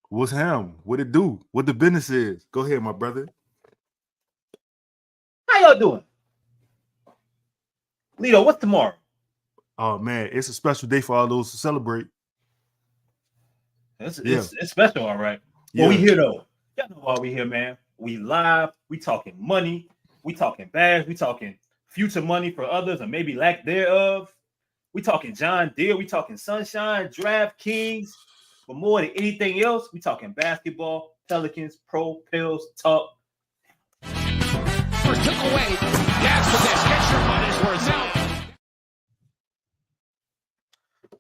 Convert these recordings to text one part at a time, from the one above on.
What's ham? What it do? What the business is? Go ahead, my brother. How y'all doing? Lito, what's tomorrow? Oh man, it's a special day for all those to celebrate. It's, Yeah, it's, it's special, all right. Well, we yeah. here though. Y'all know why we here, man. We live. We talking money. We talking bags. We talking future money for others, or maybe lack thereof. We talking John Deere. We talking Sunshine, DraftKings. But more than anything else, we talking basketball, Pelicans, Pro, Pills, talk. First took away. That's for this. Get your money's worth now.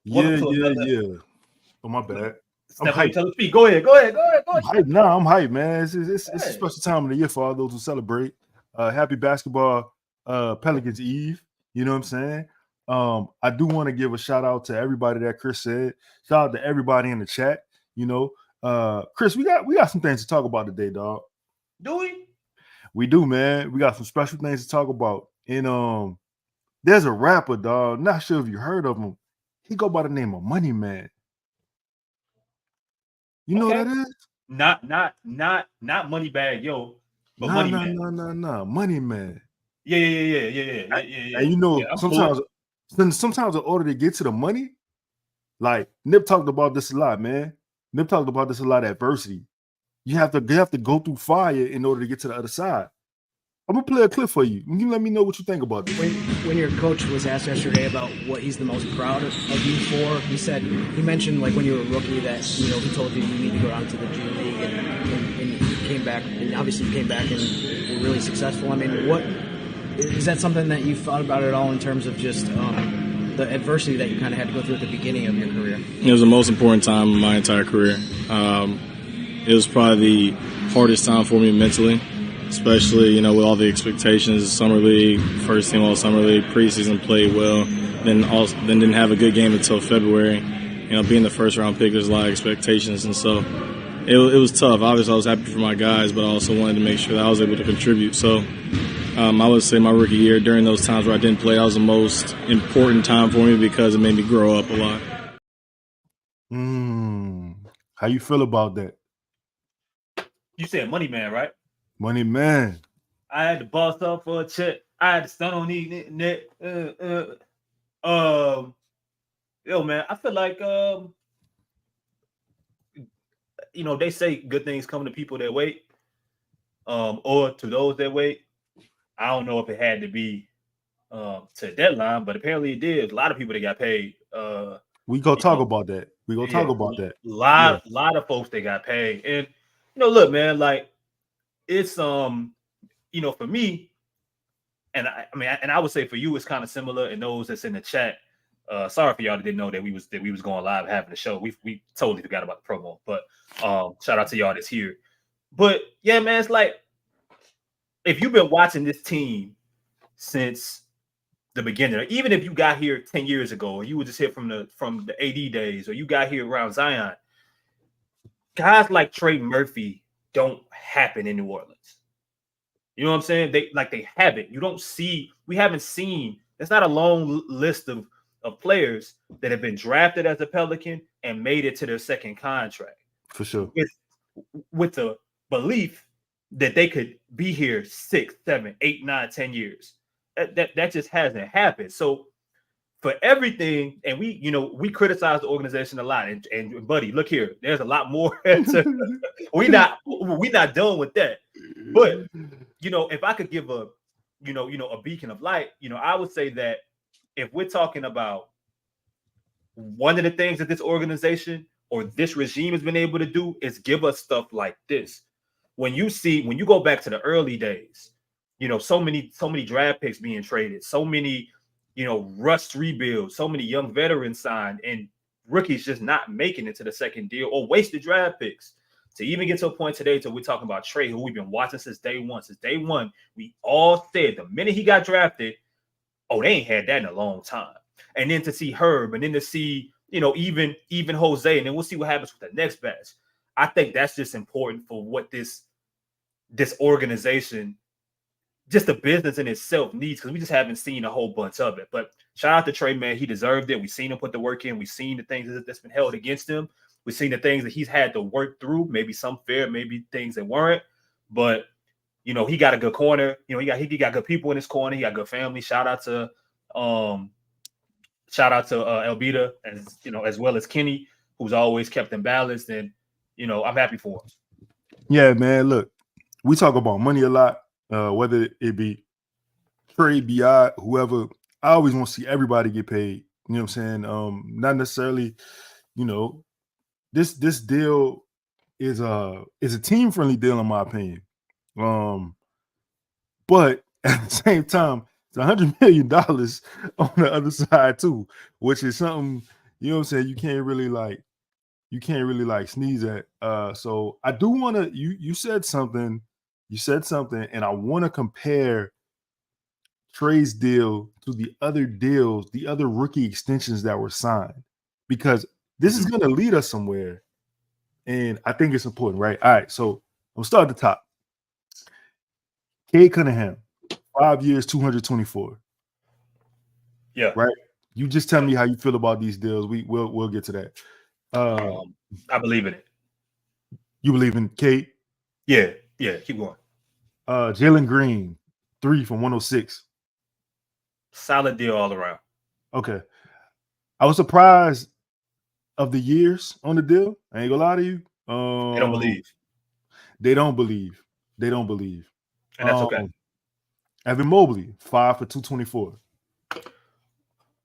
Yeah. Oh my bad. I'm hyped. Go ahead. I'm hyped. Nah, I'm hyped, man. It's a Hey. special time of the year for all those who celebrate. Happy basketball, Pelicans Eve. You know what I'm saying? I do want to give a shout out to everybody that Chris said. Shout out to everybody in the chat. You know, Chris, we got some things to talk about today, dog. Do we? We do, man. We got some special things to talk about. And there's a rapper, dog. Not sure if you heard of him. He go by the name of Money Man. You know Okay. what that is? Not money bag, yo. But money man. No. Money Man. Yeah. And you know, I'm sometimes in order to get to the money, like Nip talked about this a lot, man. Nip talked about this a lot. Adversity. You have to go through fire in order to get to the other side. I'm gonna play a clip for you. You let me know what you think about this. When your coach was asked yesterday about what he's the most proud of you for, he mentioned like when you were a rookie that he told you need to go out to the G League and you came back, and obviously you came back and were really successful. I mean, what is that something that you thought about at all in terms of just the adversity that you kind of had to go through at the beginning of your career? It was the most important time in my entire career. It was probably the hardest time for me mentally, especially, with all the expectations. Summer league, first team all summer league, preseason played well, then didn't have a good game until February. Being the first round pick, there's a lot of expectations, and so it was tough. Obviously, I was happy for my guys, but I also wanted to make sure that I was able to contribute. So I would say my rookie year, during those times where I didn't play, that was the most important time for me because it made me grow up a lot. How you feel about that? You said Money Man, right? Money Man. I had to bust up for a check. I had to stun on these net. Yo, man, I feel like they say good things come to people that wait, or to those that wait. I don't know if it had to be to the deadline, but apparently it did. A lot of people that got paid. We go talk about that. We go talk about that. Lot of folks that got paid, and look, man, like it's for me, and I would say for you, it's kind of similar. And those that's in the chat, sorry for y'all that didn't know that we was going live having the show. We totally forgot about the promo, but shout out to y'all that's here. But yeah, man, it's like if you've been watching this team since the beginning, or even if you got here 10 years ago, or you were just here from the AD days, or you got here around Zion, guys like Trey Murphy don't happen in New Orleans. You know what I'm saying? They haven't. We haven't seen. There's not a long list of players that have been drafted as a Pelican and made it to their second contract. For sure. With the belief that they could be here 6, 7, 8, 9, 10 years. That just hasn't happened. So for everything, and we criticize the organization a lot. And buddy, look here, there's a lot more. We not done with that. But if I could give a beacon of light, I would say that if we're talking about one of the things that this organization or this regime has been able to do is give us stuff like this. When you go back to the early days, so many draft picks being traded, so many rust rebuilds, so many young veterans signed, and rookies just not making it to the second deal or wasted draft picks. To even get to a point today till we're talking about Trey, who we've been watching since day one. Since day one, we all said the minute he got drafted, they ain't had that in a long time. And then to see Herb, and then to see, even Jose, and then we'll see what happens with the next batch. I think that's just important for what this organization, just the business in itself needs, because we just haven't seen a whole bunch of it. But shout out to Trey, man. He deserved it. We've seen him put the work in. We've seen the things that's been held against him. We've seen the things that he's had to work through, maybe some fair, maybe things that weren't. But, you know, he got a good corner. You know, he got good people in his corner. He got good family. Shout out to Elbita, as you know, as well as Kenny, who's always kept them balanced. And, you know, I'm happy for him. Yeah, man. Look, we talk about money a lot, whether it be Trey, BI, whoever. I always want to see everybody get paid. You know what I'm saying? Not necessarily, you know, this deal is a team friendly deal in my opinion. But at the same time, it's $100 million on the other side too, which is something, you know what I'm saying, you can't really sneeze at. So I do want to, you said something, and I want to compare Trey's deal to the other deals, the other rookie extensions that were signed, because this is going to lead us somewhere. And I think it's important, right? All right. So we'll start at the top. Cade Cunningham, 5 years, 224. Yeah. Right. You just tell me how you feel about these deals. We'll get to that. I believe in it. You believe in Cade? Yeah. Keep going. Jalen Green, 3 from 106. Solid deal all around. Okay. I was surprised of the years on the deal. I ain't gonna lie to you. They don't believe. They don't believe. They don't believe. And that's okay. Evan Mobley, 5 for 224.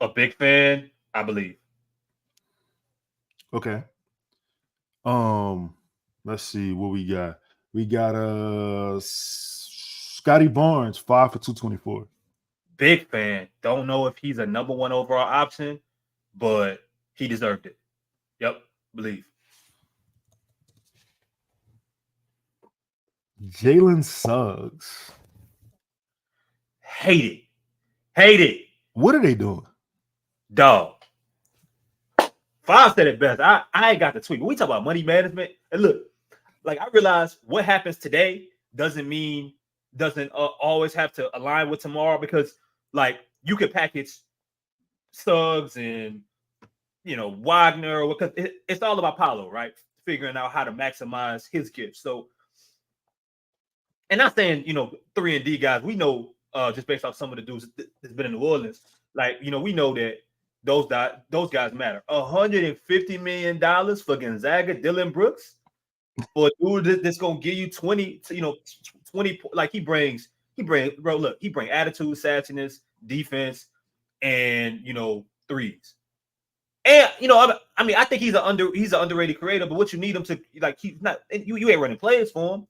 A big fan, I believe. Okay. Let's see what we got. We got Scottie Barnes, 5 for 224. Big fan. Don't know if he's a number 1 overall option, but he deserved it. Yep, believe. Jalen Suggs. Hate it. What are they doing? Dog. 5 said it best. I ain't got the tweet, but we talk about money management. And look, like I realize what happens today doesn't always have to align with tomorrow, because like you could package Suggs and, you know, Wagner, because it's all about Paolo, right? Figuring out how to maximize his gifts. So, and not saying, you know, 3 and D guys, we know just based off some of the dudes that's been in New Orleans, like, you know, we know that those guys matter. $150 million for Gonzaga, Dylan Brooks, for a dude that's gonna give you 20, you know, 20. Like he brings, bro. Look, he bring attitude, sassiness, defense, and, you know, threes. And, you know, I mean, I think he's an underrated creator. But what you need him to, like, he's not. You ain't running plays for him.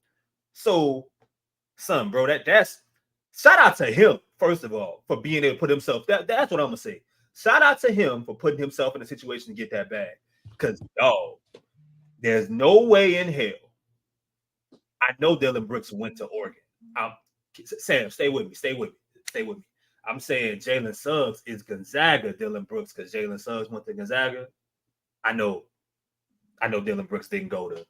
So, son, bro, that's shout out to him first of all for being able to put himself. That's what I'm gonna say. Shout out to him for putting himself in a situation to get that bag. Because, dog, there's no way in hell. I know Dylan Brooks went to Oregon. Sam, stay with me. I'm saying Jalen Suggs is Gonzaga Dylan Brooks, because Jalen Suggs went to Gonzaga. I know Dylan Brooks didn't go to,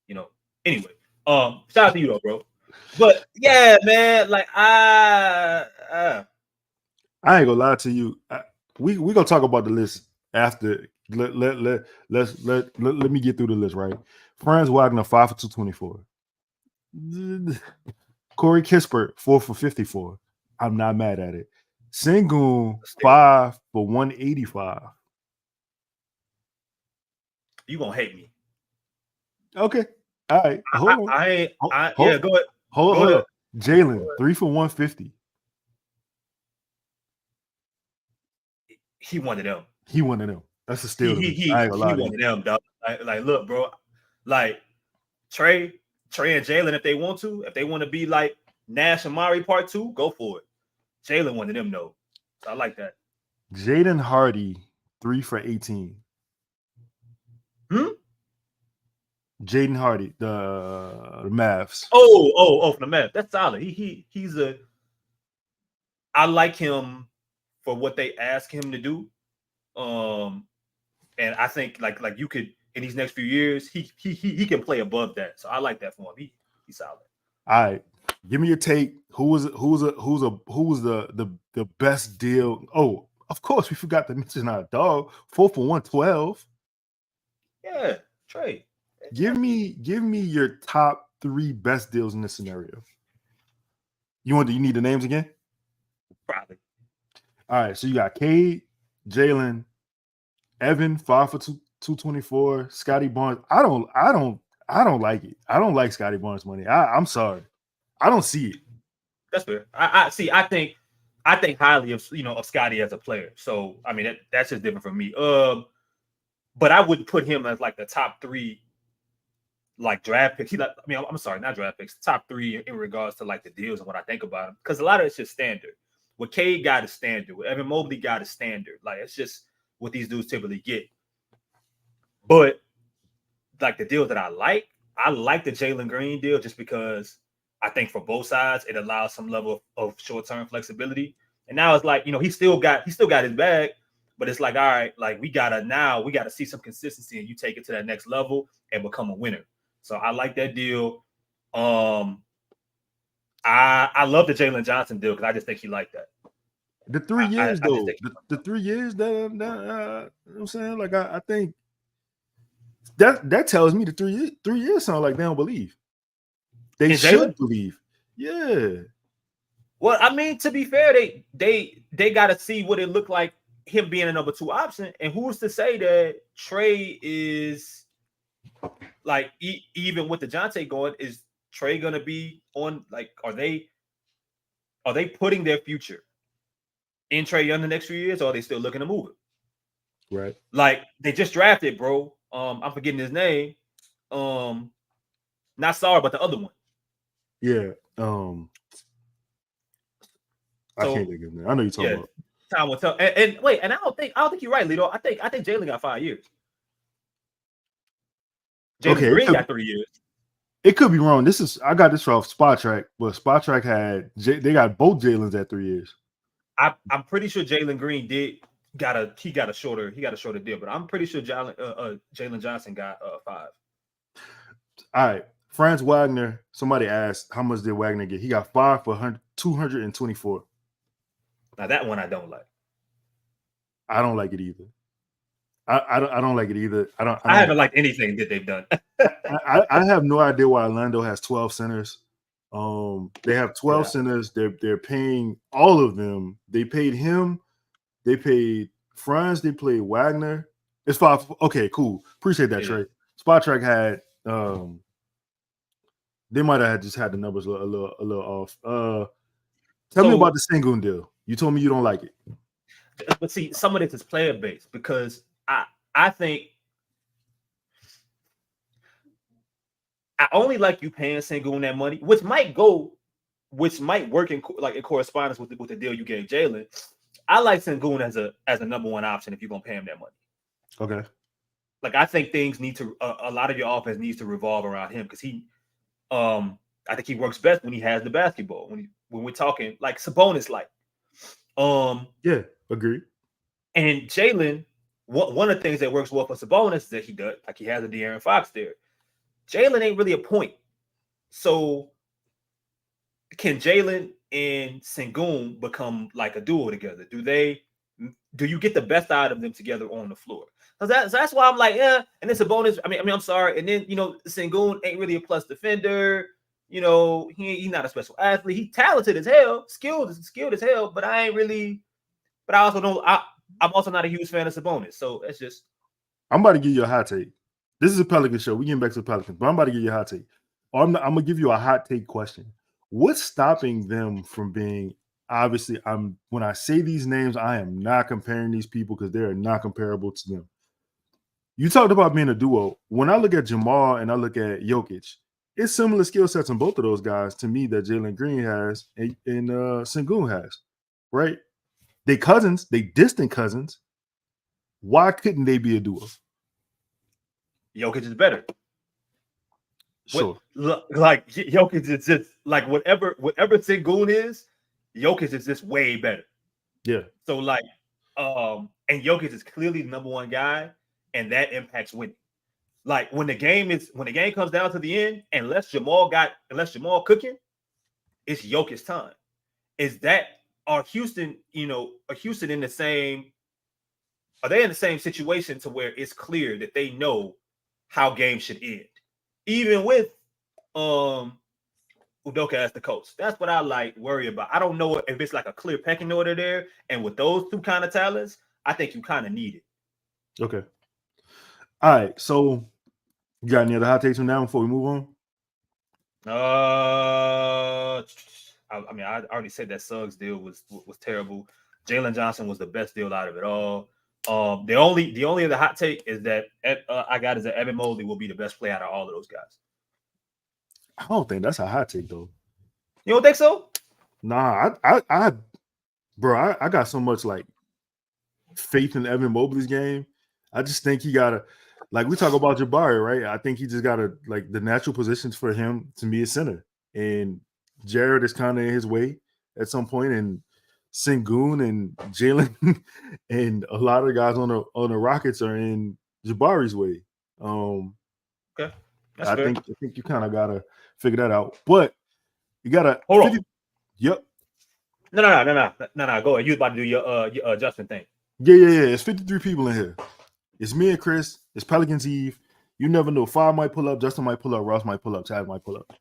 you know. Anyway, shout out to you though, bro. But yeah, man, like I ain't gonna lie to you. We gonna talk about the list after. Let me get through the list, right? Franz Wagner, 5 for 224. Corey Kispert, 4 for 54. I'm not mad at it. Sengun, 5 for 185. You gonna hate me? Okay, all right. Hold on. Yeah, go ahead. Hold on. Jalen, 3 for 150. He wanted them. That's a steal. He wanted them, dog. Like, look, bro. Like Trey and Jalen, if they want to be like Nash and Mari Part 2, go for it. Jalen wanted them, though. So I like that. Jaden Hardy, 3 for 18. Jaden Hardy, the Mavs. Oh, from the Mavs. That's solid. I like him for what they ask him to do. And I think like you could, in these next few years, he can play above that. So I like that for him. He's solid. All right. Give me your take. Who was the best deal? Oh, of course, we forgot to mention our dog, 4 for 112. Yeah, Trey. Give me your top 3 best deals in this scenario. You need the names again? Probably. All right, so you got Cade, Jalen, Evan, 5 for 224, Scottie Barnes. I don't like it. I don't like Scottie Barnes money. I'm sorry. I don't see it. That's fair. I see. I think highly of of Scottie as a player. So I mean that's just different from me. But I wouldn't put him as like the top 3 like draft picks. I'm sorry, not draft picks. Top 3 in regards to like the deals and what I think about him, because a lot of it's just standard. What Cade got is standard. What Evan Mobley got is standard. Like it's just what these dudes typically get. But like the deals that I like the Jalen Green deal just because I think for both sides it allows some level of short-term flexibility. And now it's like, he still got his bag, but it's like, all right, like we gotta see some consistency and you take it to that next level and become a winner. So I like that deal. I love the Jalen Johnson deal because I just think he liked that. The 3 years though, the 3 years that you know what I'm saying, like I think that tells me the 3 years sound like they don't believe. They should believe. Yeah. Well, I mean, to be fair, they got to see what it looked like him being a number 2 option, and who's to say that Trey is like even with the Jonte going, is Trey gonna be on? Like, are they putting their future in Trey Young the next few years, or are they still looking to move it? Right. Like they just drafted, bro. I'm forgetting his name. Not Sarr, but the other one. Yeah. I can't think of his name. I know you're talking about. Time will tell. And wait, and I don't think you're right, Lito. I think Jalen got 5 years. Jalen Green got 3 years. It could be wrong. I got this off Spot Track, but Spot Track they got both Jalen's at 3 years. I'm pretty sure Jalen Green got a shorter deal, but I'm pretty sure Jalen Johnson got 5. All right. Franz Wagner, somebody asked how much did Wagner get? He got 5 for 224. Now that one I don't like. I don't like it either. I don't like it either. I haven't liked anything that they've done. I have no idea why Orlando has 12 centers. They have 12 centers. They're paying all of them. They paid him. They paid Franz. They paid Wagner. It's 5. Okay, cool. Appreciate that, Trey. Spot Track had they might have just had the numbers a little off. Tell me about the Sengun deal. You told me you don't like it. But see, some of this is player based because I think I only like you paying Sengun that money, which might work in correspondence with the deal you gave Jalen. I like Sengun as a number 1 option if you're gonna pay him that money. Okay. Like I think things need to a lot of your offense needs to revolve around him because I think he works best when he has the basketball. When we're talking like Sabonis, like yeah, agreed. And Jalen, one of the things that works well for Sabonis is that he does like he has a De'Aaron Fox there. Jalen ain't really a point. So can Jalen and Sengun become like a duo together? Do you get the best out of them together on the floor? So that's why I'm like, yeah. And then Sabonis, I mean, I'm sorry. And then Sengun ain't really a plus defender. He's not a special athlete. He's talented as hell, skilled as hell. But I ain't really. But I also don't. I'm also not a huge fan of Sabonis. So it's just. I'm about to give you a hot take. This is a Pelican show. We're getting back to the Pelicans, but I'm about to give you a hot take. I'm gonna give you a hot take question. What's stopping them from being? Obviously, when I say these names, I am not comparing these people because they are not comparable to them. You talked about being a duo. When I look at Jamal and I look at Jokic, it's similar skill sets in both of those guys to me that Jalen Green has and Sengun has, right? They cousins, they distant cousins. Why couldn't they be a duo? Jokic is better. Sure. Like Jokic is just like whatever Sengun is, Jokic is just way better. Yeah. So like, and Jokic is clearly the number 1 guy, and that impacts winning. Like when the game comes down to the end, unless Jamal cooking, it's Jokic's time. Are Houston in the same? Are they in the same situation to where it's clear that they know how games should end, even with Udoka as the coach. That's what I worry about. I don't know if it's like a clear pecking order there, and with those two kind of talents, I think you kind of need it. Okay. All right. So, you got any other hot takes from now before we move on? I mean, I already said that Suggs deal was terrible. Jalen Johnson was the best deal out of it all. The only other hot take is that I got is that Evan Mobley will be the best player out of all of those guys. I don't think that's a hot take though. You don't think so? Nah, I got so much like faith in Evan Mobley's game. I just think he gotta, like we talk about Jabari, right? I think he just gotta, like, the natural positions for him to be a center, and Jared is kind of in his way at some point, and Sengun and Jalen and a lot of guys on the Rockets are in Jabari's way. Okay, that's I fair. think you kind of gotta figure that out, but you gotta hold on. Yep. No. Go ahead. You was about to do your adjustment thing. Yeah. It's 53 people in here. It's me and Chris. It's Pelicans Eve. You never know. Fire might pull up. Justin might pull up. Ross might pull up. Chad might pull up.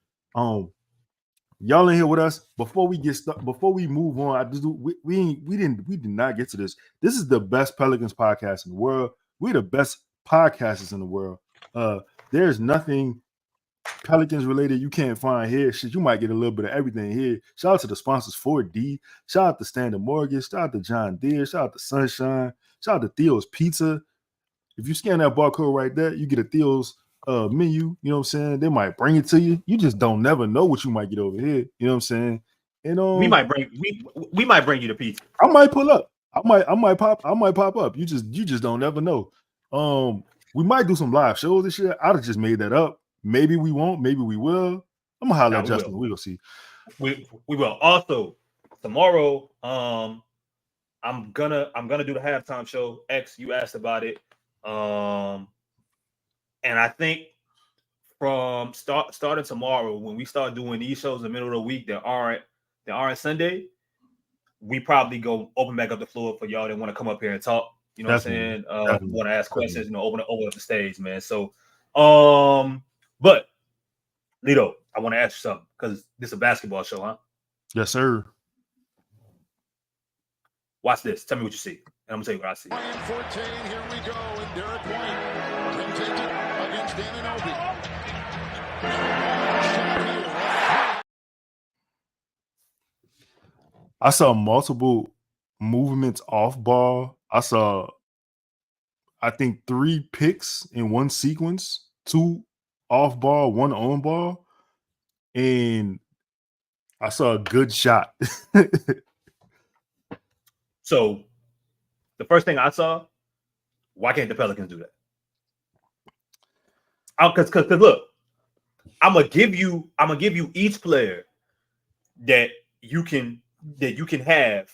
Y'all in here with us. Before we get stuck, before we move on, we did not get to this. This is the best Pelicans podcast in the world. We're the best podcasters in the world. There's nothing Pelicans related you can't find here. Shit, you might get a little bit of everything here. Shout out to the sponsors 4D. Shout out to Standard Mortgage. Shout out to John Deere. Shout out to Sunshine. Shout out to Theo's Pizza. If you scan that barcode right there, you get a Theo's menu. You know what I'm saying? They might bring it to you. You just don't never know what you might get over here. You know what I'm saying? And we might bring you the pizza. I might pull up. I might pop up. You just don't never know. We might do some live shows this year. I'd have just made that up. Maybe we won't. Maybe we will. I'm gonna holler at Justin. We'll see. We will. Also, tomorrow, I'm gonna do the halftime show. X, you asked about it. And I think from starting tomorrow, when we start doing these shows in the middle of the week that aren't Sunday, we probably go open back up the floor for y'all that want to come up here and talk. You know Definitely. what I'm saying? Want to ask questions, open up the stage, man. So, but Lito, I want to ask you something because this is a basketball show, huh? Yes, sir. Watch this. Tell me what you see. And I'm going to tell you what I see. 14, here we go. And Derek White can take it against Anunoby. I saw multiple movements off ball. I saw, I think, 3 picks in one sequence, 2 off ball, 1 on ball. And I saw a good shot. So the first thing I saw, why can't the Pelicans do that? Because look, I'm gonna give you each player that you can have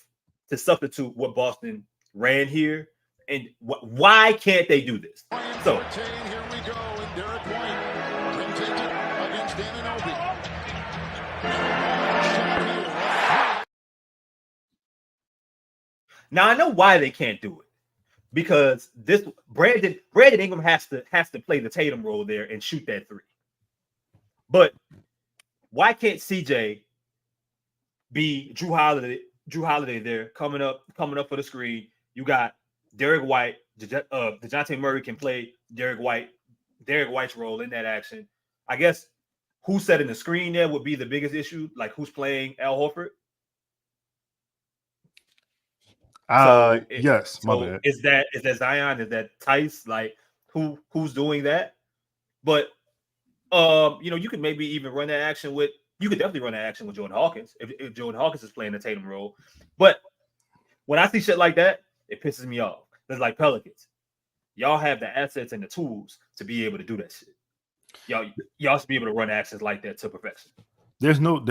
to substitute what Boston ran here, and why can't they do this? So here we go, and Derek White can take it against Anunoby. now I know why they can't do it. Because this Brandon Ingram has to play the Tatum role there and shoot that 3. But why can't CJ be Drew Holiday there coming up for the screen? You got Derek White, DeJounte Murray can play Derek White's role in that action. I guess who's setting the screen there would be the biggest issue, like who's playing Al Horford. Yes, my bad. Is that Zion? Is that Tice? Like who's doing that? But you could maybe even run that action with. You could definitely run that action with Jordan Hawkins if Jordan Hawkins is playing the Tatum role. But when I see shit like that, it pisses me off. It's like Pelicans. Y'all have the assets and the tools to be able to do that shit. Y'all should be able to run actions like that to perfection. There's no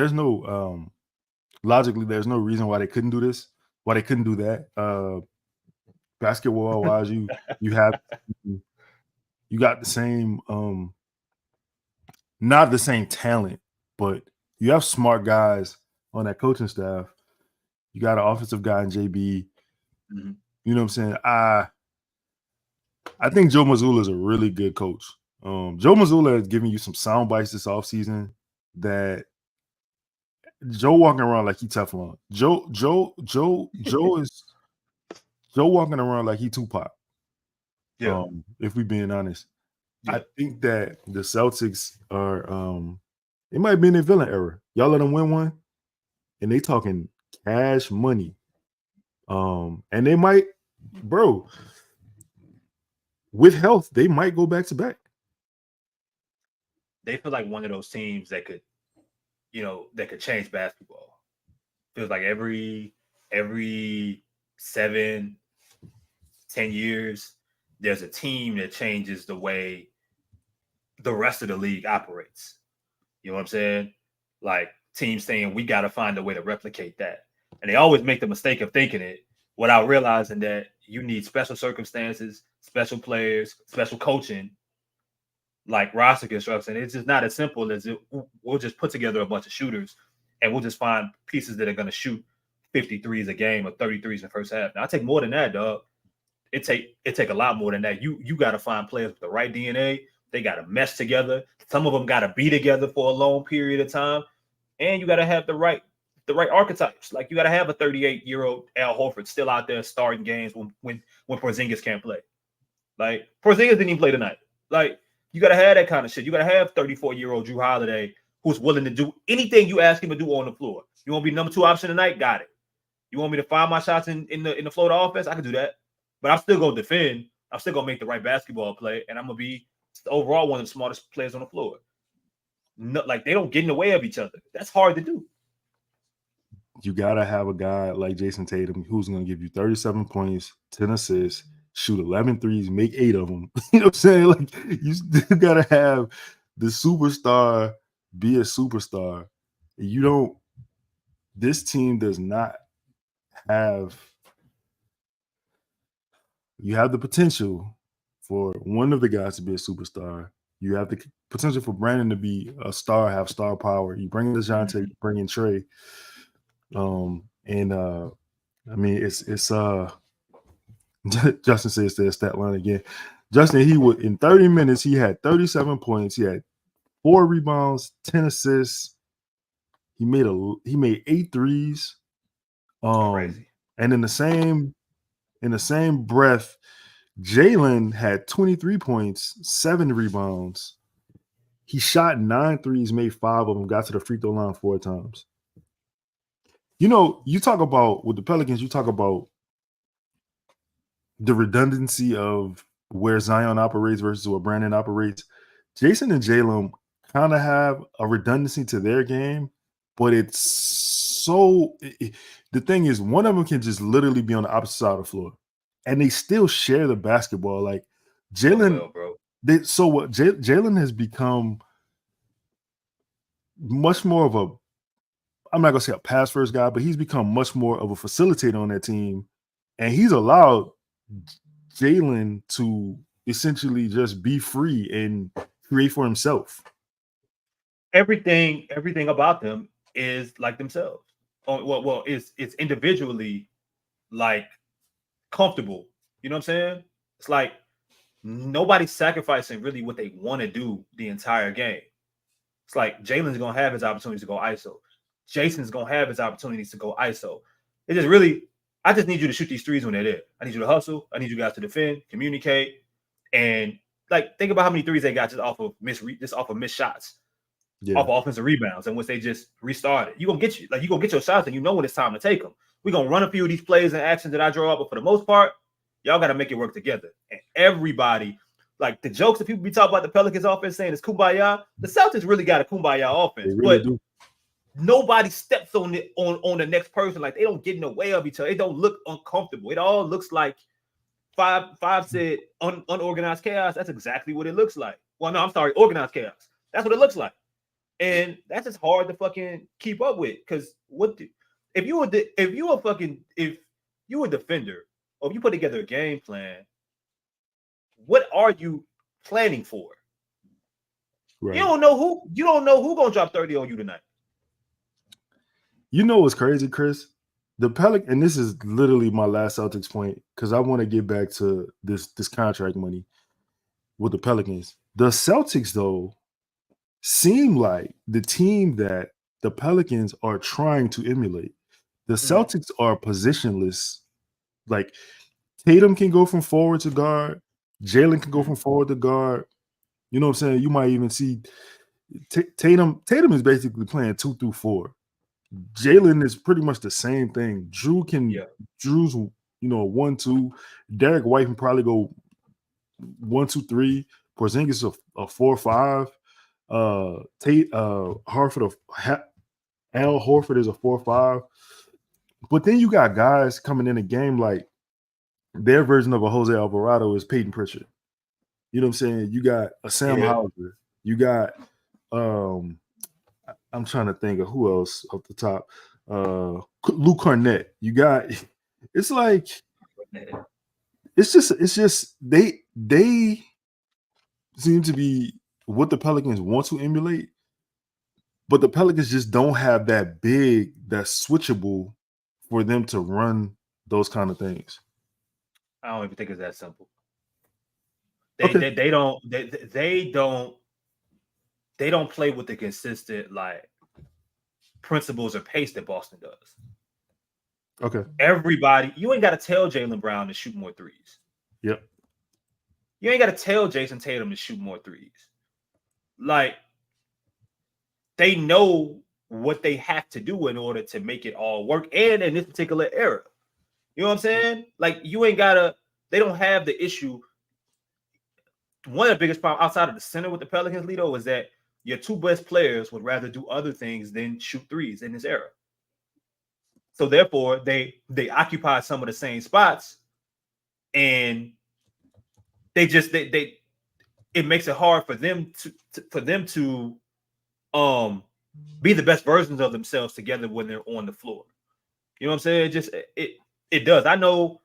logically, there's no reason why they couldn't do this. Why they couldn't do that? Basketball wise, you got the same, not the same talent, but you have smart guys on that coaching staff. You got an offensive guy in JB. Mm-hmm. You know what I'm saying? I think Joe Mazzulla is a really good coach. Joe Mazzulla has given you some sound bites this offseason that Joe walking around like he Teflon. Joe is Joe walking around like he Tupac. Yeah. If we being honest. Yeah. I think that the Celtics are it might be in their villain era. Y'all let them win one, and they talking cash money. And they might, bro, with health, they might go back to back. They feel like one of those teams that could, that could change basketball. Feels like every 7-10 years, there's a team that changes the way the rest of the league operates. You know what I'm saying? Like teams saying we got to find a way to replicate that. And they always make the mistake of thinking it without realizing that you need special circumstances, special players, special coaching, like roster construction. It's just not as simple as we'll just put together a bunch of shooters and we'll just find pieces that are going to shoot 53s a game or 33s in the first half. Now, I take more than that, dog. It take a lot more than that. You got to find players with the right DNA. They got to mesh together. Some of them got to be together for a long period of time. And you got to have the right archetypes. Like you got to have a 38-year-old Al Horford still out there starting games when Porzingis can't play. Like Porzingis didn't even play tonight. Like you got to have that kind of shit. You got to have 34-year-old Drew Holiday who's willing to do anything you ask him to do on the floor. You want to be number 2 option tonight? Got it. You want me to find my shots in the flow of offense? I can do that. But I'm still going to defend. I'm still going to make the right basketball play, and I'm going to be overall one of the smartest players on the floor. No, like they don't get in the way of each other. That's hard to do. You got to have a guy like Jason Tatum who's going to give you 37 points, 10 assists, shoot 11 threes, make 8 of them. You know what I'm saying? Like you still got to have the superstar be a superstar. This team does not have. You have the potential for one of the guys to be a superstar. You have the potential for Brandon to be a star, have star power. You bring in DeJounte, you bring in Trey. I mean, it's Justin says the stat line again. Justin, in 30 minutes, he had 37 points. He had 4 rebounds, 10 assists. He made 8 threes. Crazy. And in the same breath, Jalen had 23 points, 7 rebounds. He shot 9 threes, made 5 of them, got to the free throw line 4 times. You talk about with the Pelicans, you talk about the redundancy of where Zion operates versus where Brandon operates. Jason and Jalen kind of have a redundancy to their game, but it's so the thing is, one of them can just literally be on the opposite side of the floor, and they still share the basketball. Like Jalen, Jalen has become much more of a. I'm not gonna say a pass first guy, but he's become much more of a facilitator on that team, and he's allowed Jalen to essentially just be free and create for himself. Everything about them is like themselves. Well, it's individually like comfortable. You know what I'm saying? It's like nobody's sacrificing really what they want to do the entire game. It's like Jalen's gonna have his opportunities to go ISO. Jason's gonna have his opportunities to go ISO. It just really, I just need you to shoot these threes when they're there. I need you to hustle. I need you guys to defend, communicate, and like think about how many threes they got just off of missed shots, off of offensive rebounds, and once they just restarted. You gonna get your shots, and you know when it's time to take them. We're gonna run a few of these plays and actions that I draw up, but for the most part, y'all got to make it work together. And everybody, like the jokes that people be talking about the Pelicans offense saying it's kumbaya. The Celtics really got a kumbaya offense, but nobody steps on the next person. Like they don't get in the way of each other. It don't look uncomfortable. It all looks like five said unorganized chaos. That's exactly what it looks like. Well, no, I'm sorry, organized chaos. That's what it looks like, and that's just hard to fucking keep up with. Because if you a defender, or if you put together a game plan, what are you planning for? Right. You don't know who gonna drop 30 on you tonight. You know what's crazy, Chris? The Pelicans, and this is literally my last Celtics point, because I want to get back to this contract money with the Pelicans. The Celtics, though, seem like the team that the Pelicans are trying to emulate. The Celtics are positionless. Like Tatum can go from forward to guard. Jalen can go from forward to guard. You know what I'm saying? You might even see Tatum. Tatum is basically playing 2 through 4. Jalen is pretty much the same thing. Drew's 1-2. Derek White can probably go 1-2-3. Porzingis a 4-5. Al Horford is a 4-5. But then you got guys coming in the game like their version of a Jose Alvarado is Peyton Pritchard. You know what I'm saying? You got a Sam Hauser. You got I'm trying to think of who else off the top. Luke Cornett. You got it's like it's just they seem to be what the Pelicans want to emulate, but the Pelicans just don't have that big, that switchable for them to run those kind of things. I don't even think it's that simple. They don't play with the consistent like principles or pace that Boston does. Okay. Everybody, you ain't got to tell Jaylen Brown to shoot more threes. Yep. You ain't got to tell Jason Tatum to shoot more threes. Like, they know what they have to do in order to make it all work. And in this particular era, you know what I'm saying? Like, you ain't got to, they don't have the issue. One of the biggest problems outside of the center with the Pelicans, Lito, is that your two best players would rather do other things than shoot threes in this era. So therefore, they occupy some of the same spots, and it makes it hard for them to be the best versions of themselves together when they're on the floor. You know what I'm saying? It does. I know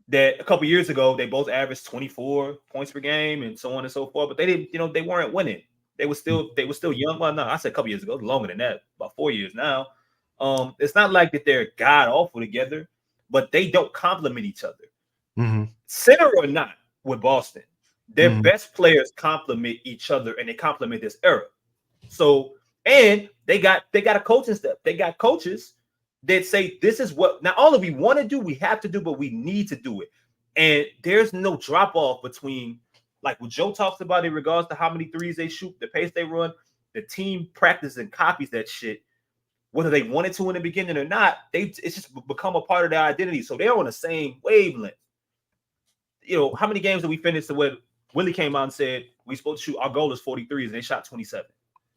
that a couple years ago they both averaged 24 points per game and so on and so forth, but they didn't, they weren't winning. They were still young. Well, no, I said a couple years ago, longer than that, about 4 years now. It's not like that they're god awful together, but they don't complement each other. Mm-hmm. Center or not, with Boston, their best players complement each other, and they complement this era. So, and they got a coaching step. They got coaches that say this is what not only we want to do, we have to do, but we need to do it. And there's no drop off between like what Joe talks about in regards to how many threes they shoot, the pace they run. The team practices and copies that shit, whether they wanted to in the beginning or not. It's just become a part of their identity. So they're on the same wavelength. You know, how many games did we finish to where Willie came out and said we supposed to shoot, our goal is 43s, and they shot 27.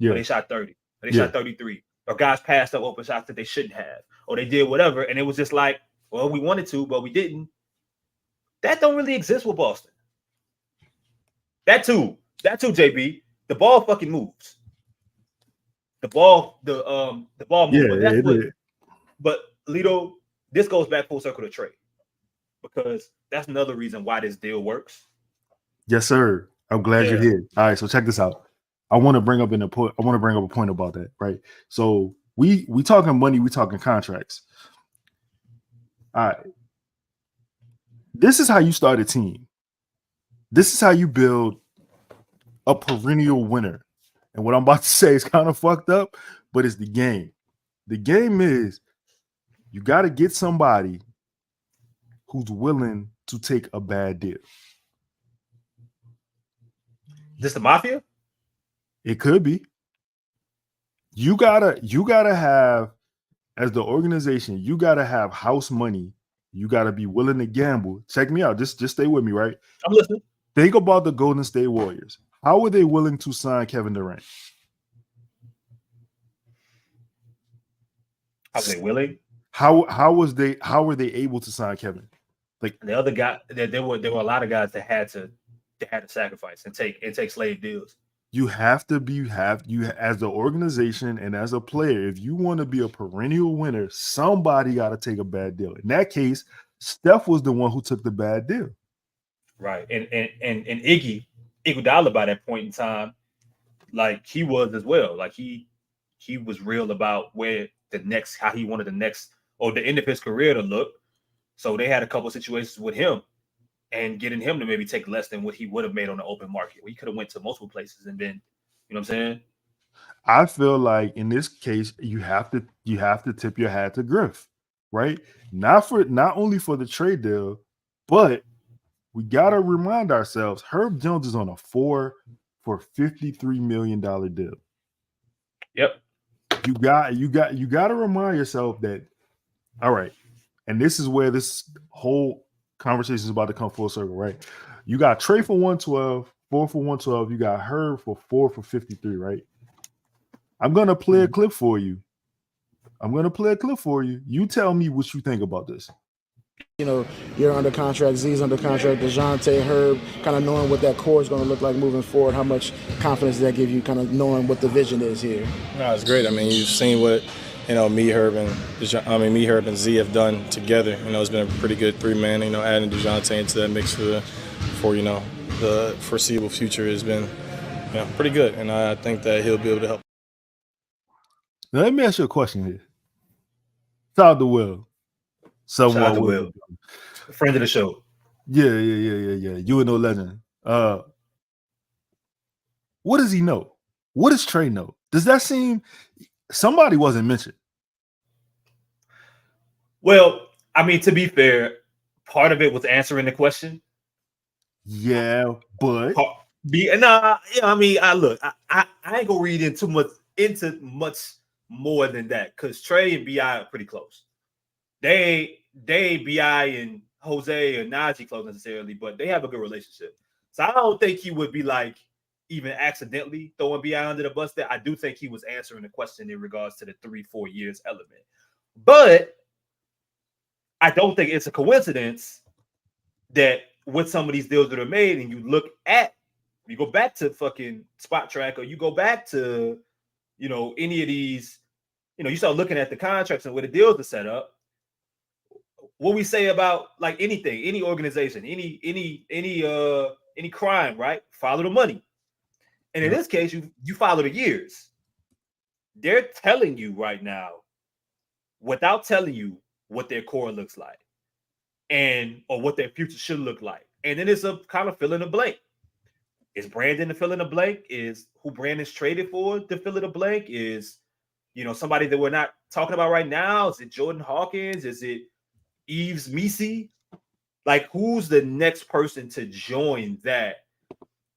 Yeah. Or they shot 30. Or they shot 33. Or guys passed up open shots that they shouldn't have. Or they did whatever. And it was just like, well, we wanted to, but we didn't. That don't really exist with Boston. That too, JB. The ball fucking moves. The ball moves. Yeah, but Lito, this goes back full circle to Trey. Because that's another reason why this deal works. Yes, sir. I'm glad you're here. All right, so check this out. I want to bring up a point about that, right? So we talking money, we talking contracts. All right. This is how you start a team. This is how you build a perennial winner. And what I'm about to say is kind of fucked up, but it's the game. The game is you got to get somebody who's willing to take a bad deal. This the mafia? It could be. You gotta have, as the organization, you gotta have house money. You gotta be willing to gamble. Check me out. Just stay with me, right? I'm listening. Think about the Golden State Warriors. How were they willing to sign Kevin Durant? How were they willing? How were they able to sign Kevin? Like the other guy, there were a lot of guys that had to sacrifice and take slave deals. You have to as the organization and as a player, if you want to be a perennial winner, somebody got to take a bad deal. In that case, Steph was the one who took the bad deal. Right. And Iguodala by that point in time, like he was as well. Like he was real about how he wanted the next or the end of his career to look. So they had a couple of situations with him and getting him to maybe take less than what he would have made on the open market. We could have went to multiple places and been, you know what I'm saying? I feel like in this case, you have to tip your hat to Griff, right? Not only for the trade deal, but we gotta remind ourselves Herb Jones is on a 4 for $53 million deal. Yep. You gotta remind yourself that, all right, and this is where this whole conversation is about to come full circle, right? You got Trey for 112, 4 for 112, you got Herb for 4 for 53, right? I'm gonna play a clip for you. You tell me what you think about this. You know, you're under contract, Z's under contract, DeJounte, Herb, kind of knowing what that core is going to look like moving forward. How much confidence does that give you, kind of knowing what the vision is here? No, it's great. I mean, you've seen what me, Herb, and Z have done together. You know, it's been a pretty good three-man. You know, adding DeJounte into that mix for the foreseeable future has been pretty good, and I think that he'll be able to help. Now, let me ask you a question here. Shout out to Will. Shout out to Will. A friend of the show. Yeah. You and no legend. What does he know? What does Trey know? Does that seem somebody wasn't mentioned? Well, I mean, to be fair, part of it was answering the question. Yeah, but I mean, I ain't gonna read into much more than that because Trey and BI are pretty close. They BI and Jose or Najee close necessarily, but they have a good relationship. So I don't think he would be like even accidentally throwing BI under the bus there. I do think he was answering the question in regards to the 3-4 years element. But I don't think it's a coincidence that with some of these deals that are made and you go back to fucking Spot Track or you go back to, any of these, you start looking at the contracts and where the deals are set up. What we say about like anything, any organization, any crime, right? Follow the money. And in this case, you follow the years. They're telling you right now, without telling you what their core looks like or what their future should look like. And then it's a kind of fill in the blank. Is Brandon the fill in the blank? Is who Brandon's traded for the fill in the blank? Is, somebody that we're not talking about right now? Is it Jordan Hawkins? Is it Yves Misi? Like, who's the next person to join that?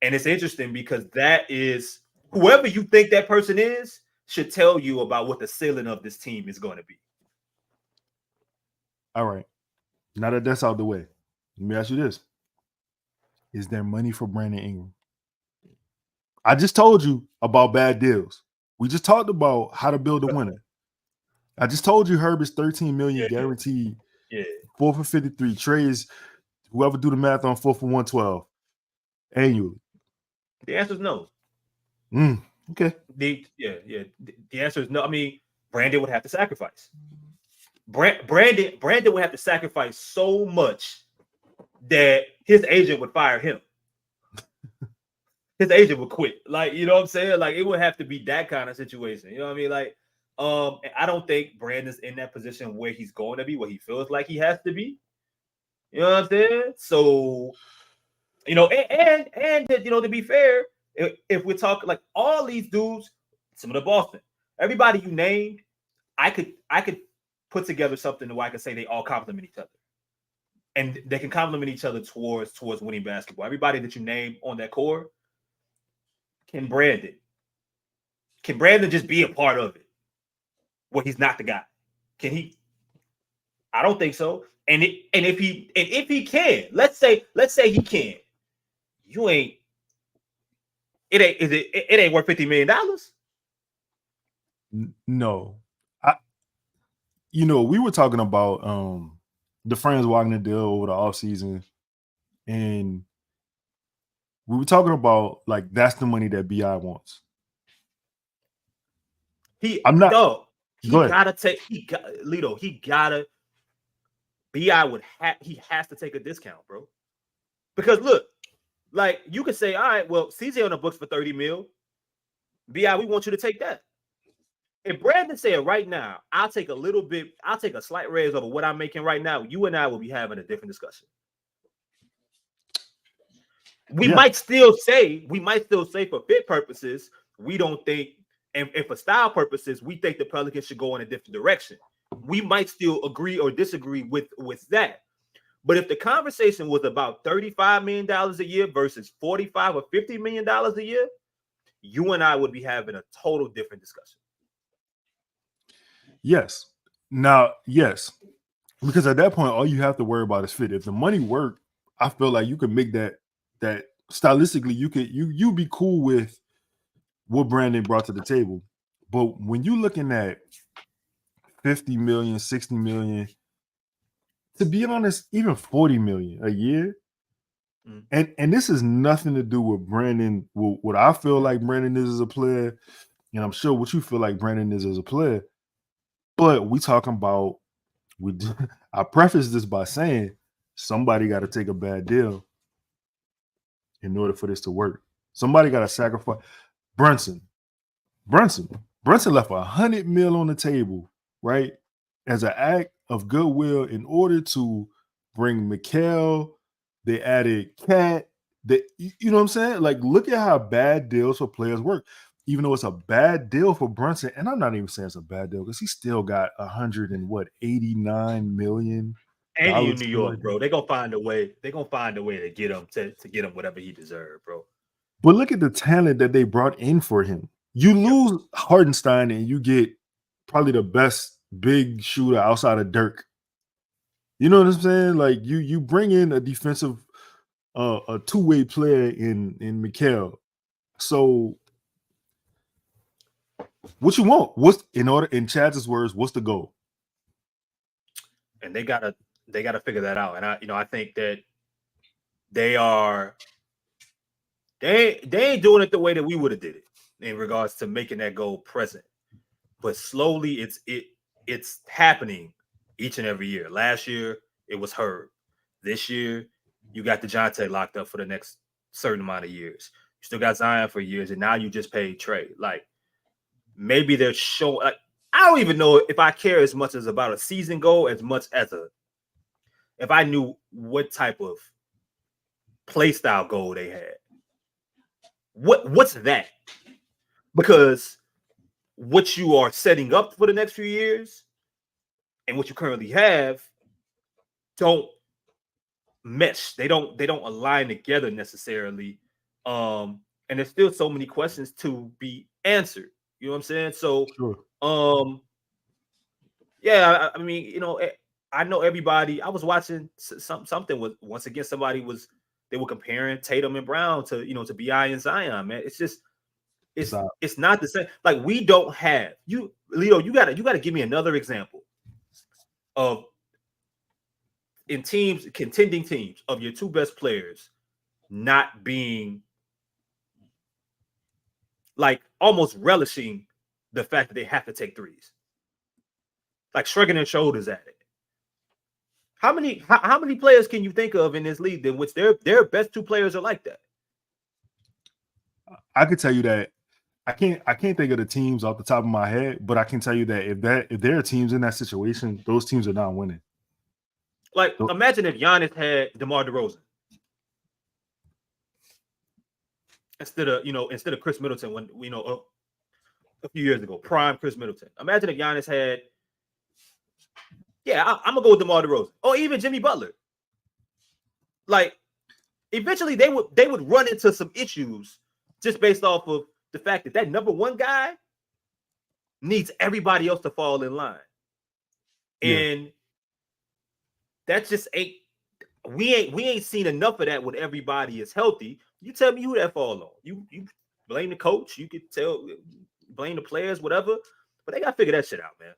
And it's interesting because that is whoever you think that person is should tell you about what the ceiling of this team is going to be. All right. Now that that's out the way, let me ask you this. Is there money for Brandon Ingram? I just told you about bad deals. We just talked about how to build a winner. I just told you Herb is $13 million guaranteed. Yeah. 4 for 53. Treys, whoever do the math on 4 for 112 annually. The answer is no. Okay. The answer is no. I mean, Brandon would have to sacrifice. Brandon would have to sacrifice so much that his agent would fire him. His agent would quit. Like, you know what I'm saying? Like, it would have to be that kind of situation. You know what I mean? Like, I don't think Brandon's in that position where he's going to be, where he feels like he has to be. You know what I'm saying? So, and to be fair, if we're talking like all these dudes, some of the Boston, everybody you named, I could put together something where I could say they all complement each other. And they can complement each other towards winning basketball. Everybody that you name on that core, can Brandon just be a part of it? Well, he's not the guy. Can he? I don't think so. And if he can, let's say he can, it ain't worth $50 million. No. We were talking about the Franz Wagner deal over the offseason, and we were talking about like that's the money that BI wants. Lito, he has to take a discount, bro. Because look, like you could say, all right, well, CJ on the books for $30 million. BI, we want you to take that. If Brandon said right now, I'll take a slight raise over what I'm making right now, you and I will be having a different discussion. We might still say for fit purposes, we don't think, and for style purposes, we think the Pelicans should go in a different direction. We might still agree or disagree with that. But if the conversation was about $35 million a year versus $45 or $50 million a year, you and I would be having a total different discussion. Yes. Now, yes. Because at that point, all you have to worry about is fit. If the money worked, I feel like you could make that stylistically, you'd be cool with what Brandon brought to the table. But when you're looking at 50 million, 60 million, to be honest, even 40 million a year, and this is nothing to do with Brandon, what I feel like Brandon is as a player, and I'm sure what you feel like Brandon is as a player. But we talking about, I preface this by saying somebody got to take a bad deal in order for this to work. Somebody got to sacrifice. Brunson left $100 million on the table, right, as an act of goodwill in order to bring Mikail. They added Cat. You know what I'm saying? Like, look at how bad deals for players work. Even though it's a bad deal for Brunson, and I'm not even saying it's a bad deal because he still got $189 million. And in New York, bro, they're gonna find a way. They're gonna find a way to get him to get him whatever he deserved, bro. But look at the talent that they brought in for him. You lose Hardenstein and you get probably the best big shooter outside of Dirk. You know what I'm saying? Like you bring in a defensive, a two-way player in Mikail. So what you want? What's in Chad's words? What's the goal? And they gotta figure that out. And I think that they ain't doing it the way that we would have did it in regards to making that goal present. But slowly it's happening each and every year. Last year it was Herb. This year you got DeJounte locked up for the next certain amount of years. You still got Zion for years, and now you just paid Trey. Like, maybe they're showing. Like, I don't even know if I care as much as about a season goal as much as if I knew what type of play style goal they had. What's that? Because what you are setting up for the next few years and what you currently have don't mesh. They don't align together necessarily. And there's still so many questions to be answered. You know what I'm saying? So, sure. Yeah, I mean, I know everybody. I was watching something with, once again, they were comparing Tatum and Brown to BI and Zion, man. It's just, it's not the same. Like, we don't have Lito, you gotta give me another example of contending teams of your two best players not being like almost relishing the fact that they have to take threes, like shrugging their shoulders at it. How many players can you think of in this league in which their best two players are like that? I could tell you that I can't think of the teams off the top of my head, but I can tell you that if there are teams in that situation, those teams are not winning. Like, imagine if Giannis had DeMar DeRozan instead of Chris Middleton when a few years ago, prime Chris Middleton. Imagine if Giannis had, I'm gonna go with DeMar DeRozan or even Jimmy Butler. Like, eventually they would run into some issues just based off of the fact that number one guy needs everybody else to fall in line, and that just ain't. We ain't seen enough of that when everybody is healthy. You tell me who that fall on. You blame the coach. You could blame the players, whatever. But they gotta figure that shit out, man.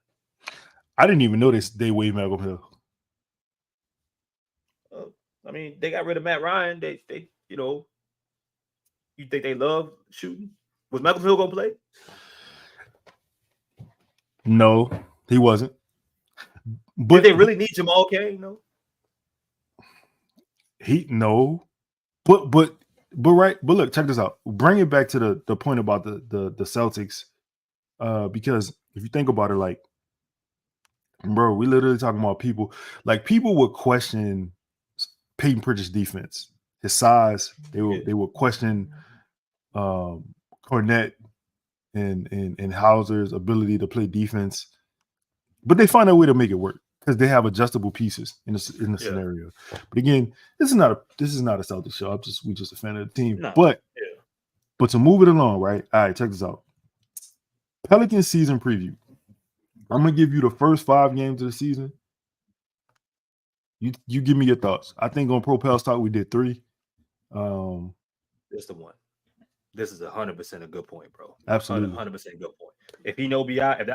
I didn't even notice they waived Malcolm Hill. I mean, they got rid of Matt Ryan. They you think they love shooting? Was Malcolm Hill gonna play? No, he wasn't. But did they really need Jamal Cain? No. But look, check this out. Bring it back to the point about the Celtics, because if you think about it, like, bro, we literally talking about people would question Peyton Pritchard's defense, his size. They were questioning Cornette and Hauser's ability to play defense, but they find a way to make it work because they have adjustable pieces in the scenario. But again, this is not a Celtics show. We just a fan of the team. No. But to move it along, right? All right, check this out. Pelicans season preview. I'm gonna give you the first 5 games of the season. You give me your thoughts. I think on Pro Pels Talk we did 3. This the one. This is 100% a good point, bro. Absolutely, 100% good point. If he know Bi, if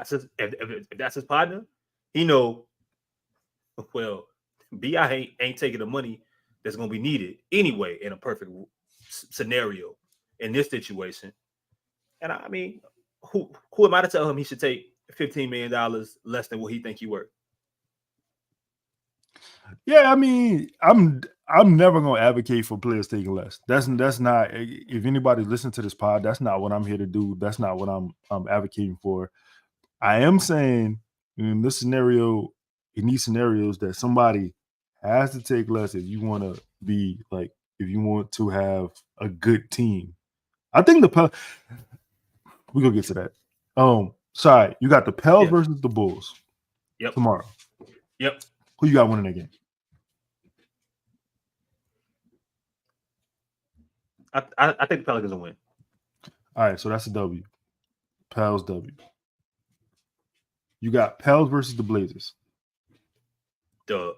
that's his partner, he know. Well, Bi ain't taking the money that's gonna be needed anyway in a perfect scenario in this situation. And I mean, who am I to tell him he should take $15 million less than what he think he worth? Yeah, I mean, I'm never gonna advocate for players taking less. That's not. If anybody listens to this pod, that's not what I'm here to do. That's not what I'm advocating for. I am saying in this scenario, in these scenarios, that somebody has to take less if you want to be like, if you want to have a good team. I think we're gonna get to that. Sorry, you got the Pels versus the Bulls. Yep. Tomorrow. Yep. Who you got winning that game? I think the Pelicans will win. All right, so that's a W. Pels W. You got Pels versus the Blazers. Dub.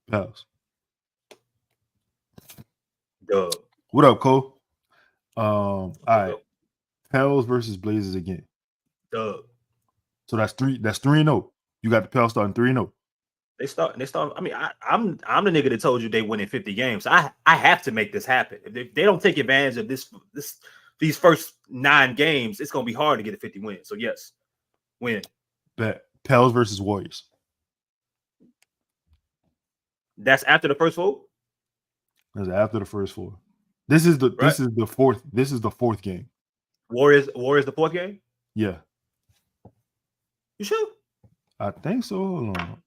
Pels. Dub. What up, Cole? All right. Pels versus Blazers again. Dub. So that's 3-0. You got the Pels starting 3-0. They start. I mean, I'm the nigga that told you they winning 50 games. I have to make this happen. If they don't take advantage of these first 9 games, it's gonna be hard to get a 50 win. So yes, win. Bet. Pels versus Warriors. That's after the first 4. That's after the first 4. This is the fourth. This is the 4th game. Warriors the 4th game. Yeah, You sure? I think so. Hold on.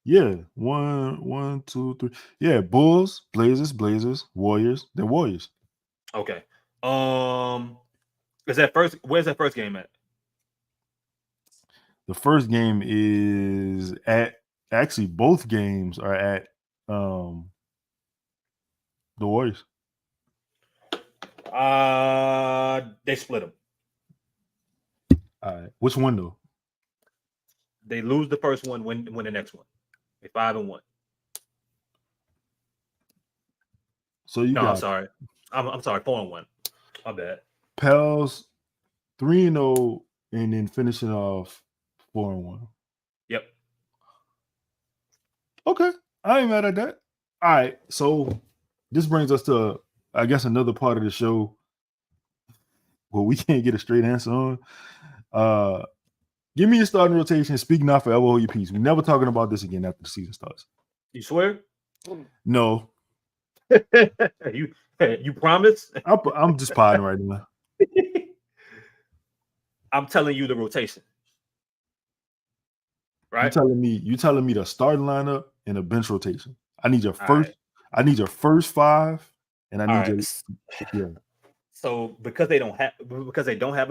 Yeah, 1, 2, 3. Yeah, Bulls, Blazers, Warriors. They're Warriors. Okay. Where's that first game at? The first game is actually both games are at the Warriors. They split them. All right. Which one though? They lose the first one, win the next one. They 5-1. So you got I'm sorry. I'm sorry, 4-1. My bad. Pels 3-0 and then finishing off 4-1. Yep. Okay. I ain't mad at that. All right. So this brings us to, I guess, another part of the show where we can't get a straight answer on. Give me your starting rotation. Speak now, forever hold your peace. We're never talking about this again after the season starts. You swear? No. You promise? I'm just podding right now. I'm telling you the rotation. Right? You telling me the starting lineup and a bench rotation. I need your first. Right. I need your first 5, and I need your. Yeah. So because they don't have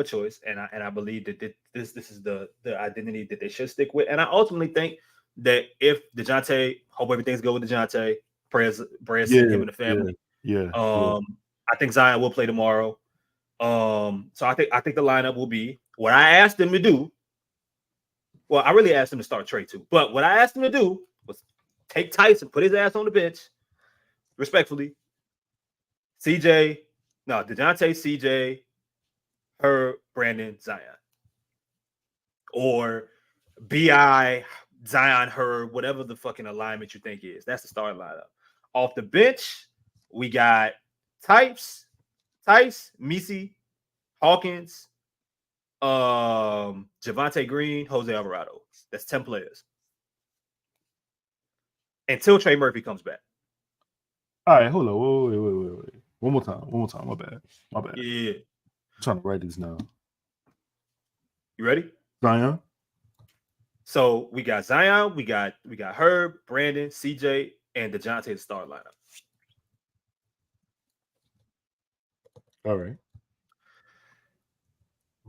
a choice, and I believe that this is the identity that they should stick with, and I ultimately think that if DeJounte, hope everything's good with DeJounte, prayers him and the family. Yeah. I think Zion will play tomorrow. So I think the lineup will be what I asked them to do. Well, I really asked him to start Trey too, but what I asked him to do was take Tyson, put his ass on the bench, respectfully. DeJounte, CJ, Herb, Brandon, Zion. Or BI, Zion, Herb, whatever the fucking alignment you think is. That's the starting lineup. Off the bench, we got Tice, Misi, Hawkins, Javonte Green, Jose Alvarado. That's 10 players. Until Trey Murphy comes back. All right, hold on. Wait. One more time. My bad. Yeah. I'm trying to write these now. You ready? Zion. So we got Zion, we got Herb, Brandon, CJ, and DeJounte the start lineup. All right.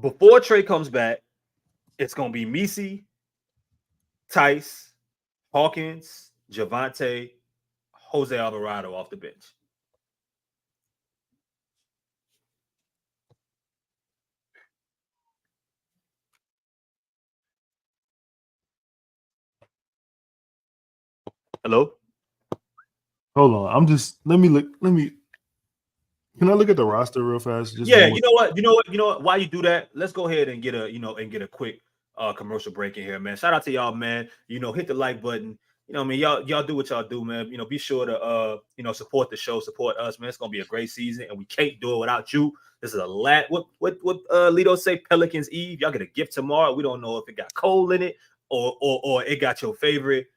Before Trey comes back, it's going to be Misi, Tice, Hawkins, Javante, Jose Alvarado off the bench. Hello? Hold on. I'm just let me look. Can I look at the roster real fast? Just Yeah, you know what? While you do that, let's go ahead and get a quick commercial break in here, man. Shout out to y'all, man. Hit the like button. Y'all do what y'all do, man. Be sure to support the show, support us, man. It's gonna be a great season, and we can't do it without you. This is a lot. What Lito say? Pelicans Eve. Y'all get a gift tomorrow. We don't know if it got coal in it or it got your favorite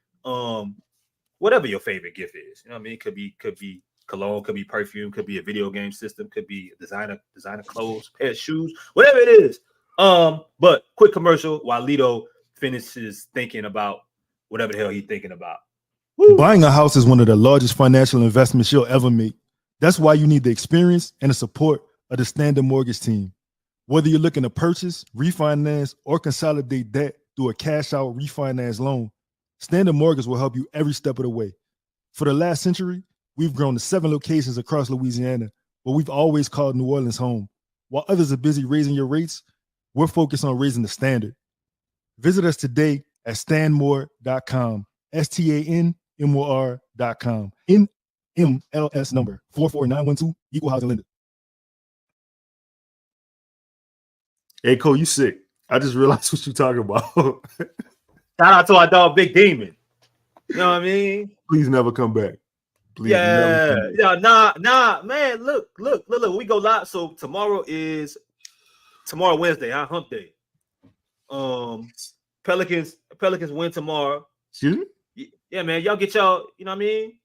whatever your favorite gift is. It could be cologne, could be perfume, could be a video game system, could be designer clothes, pair of shoes, whatever it is. But quick commercial while Lito finishes thinking about whatever the hell he's thinking about. Woo. Buying a house is one of the largest financial investments you'll ever make. That's why you need the experience and the support of the Standard Mortgage team. Whether you're looking to purchase, refinance, or consolidate debt through a cash-out refinance loan, Standard Mortgage will help you every step of the way. For the last century, we've grown to 7 locations across Louisiana, but we've always called New Orleans home. While others are busy raising your rates, we're focused on raising the standard. Visit us today at stanmore.com, STANMOR.com, NMLS number 44912, equal housing lender. Hey, Cole, you sick. I just realized what you're talking about. Shout out to our dog, Big Demon. You know what I mean? Please never come back. Please Nah, man. Look. We go live. So tomorrow Wednesday, hump day. Pelicans win tomorrow. Excuse me? Yeah, man. Y'all get y'all, you know what I mean?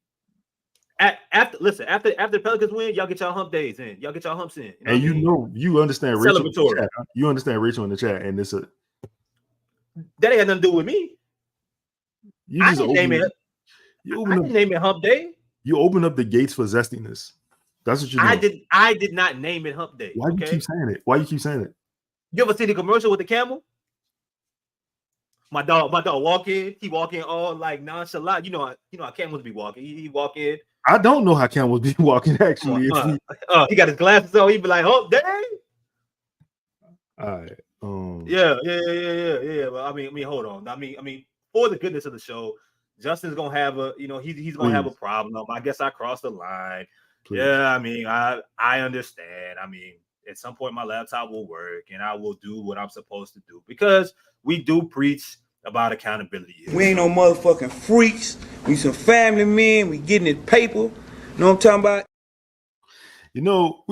After the Pelicans win, y'all get y'all hump days in. Y'all get y'all humps in. You understand Rachel. Celebratory. You understand Rachel in the chat, and this that ain't got nothing to do with me. I didn't name it hump day. You open up the gates for zestiness. That's what you do. I did not name it hump day. Why do you keep saying it? You ever see the commercial with the camel? My dog walk in. He walk in all like nonchalant. You know how camels be walking. He walk in. I don't know how camels be walking actually. He got his glasses on. He be like, "Oh, dang!" All right. Yeah. But I mean, hold on. I mean, for the goodness of the show, Justin's gonna have he's gonna have a problem. I guess I crossed the line. Please. Yeah, I mean, I understand. I mean, at some point my laptop will work and I will do what I'm supposed to do because we do preach about accountability. We ain't no motherfucking freaks. We some family men. We getting it paper. You know what I'm talking about? We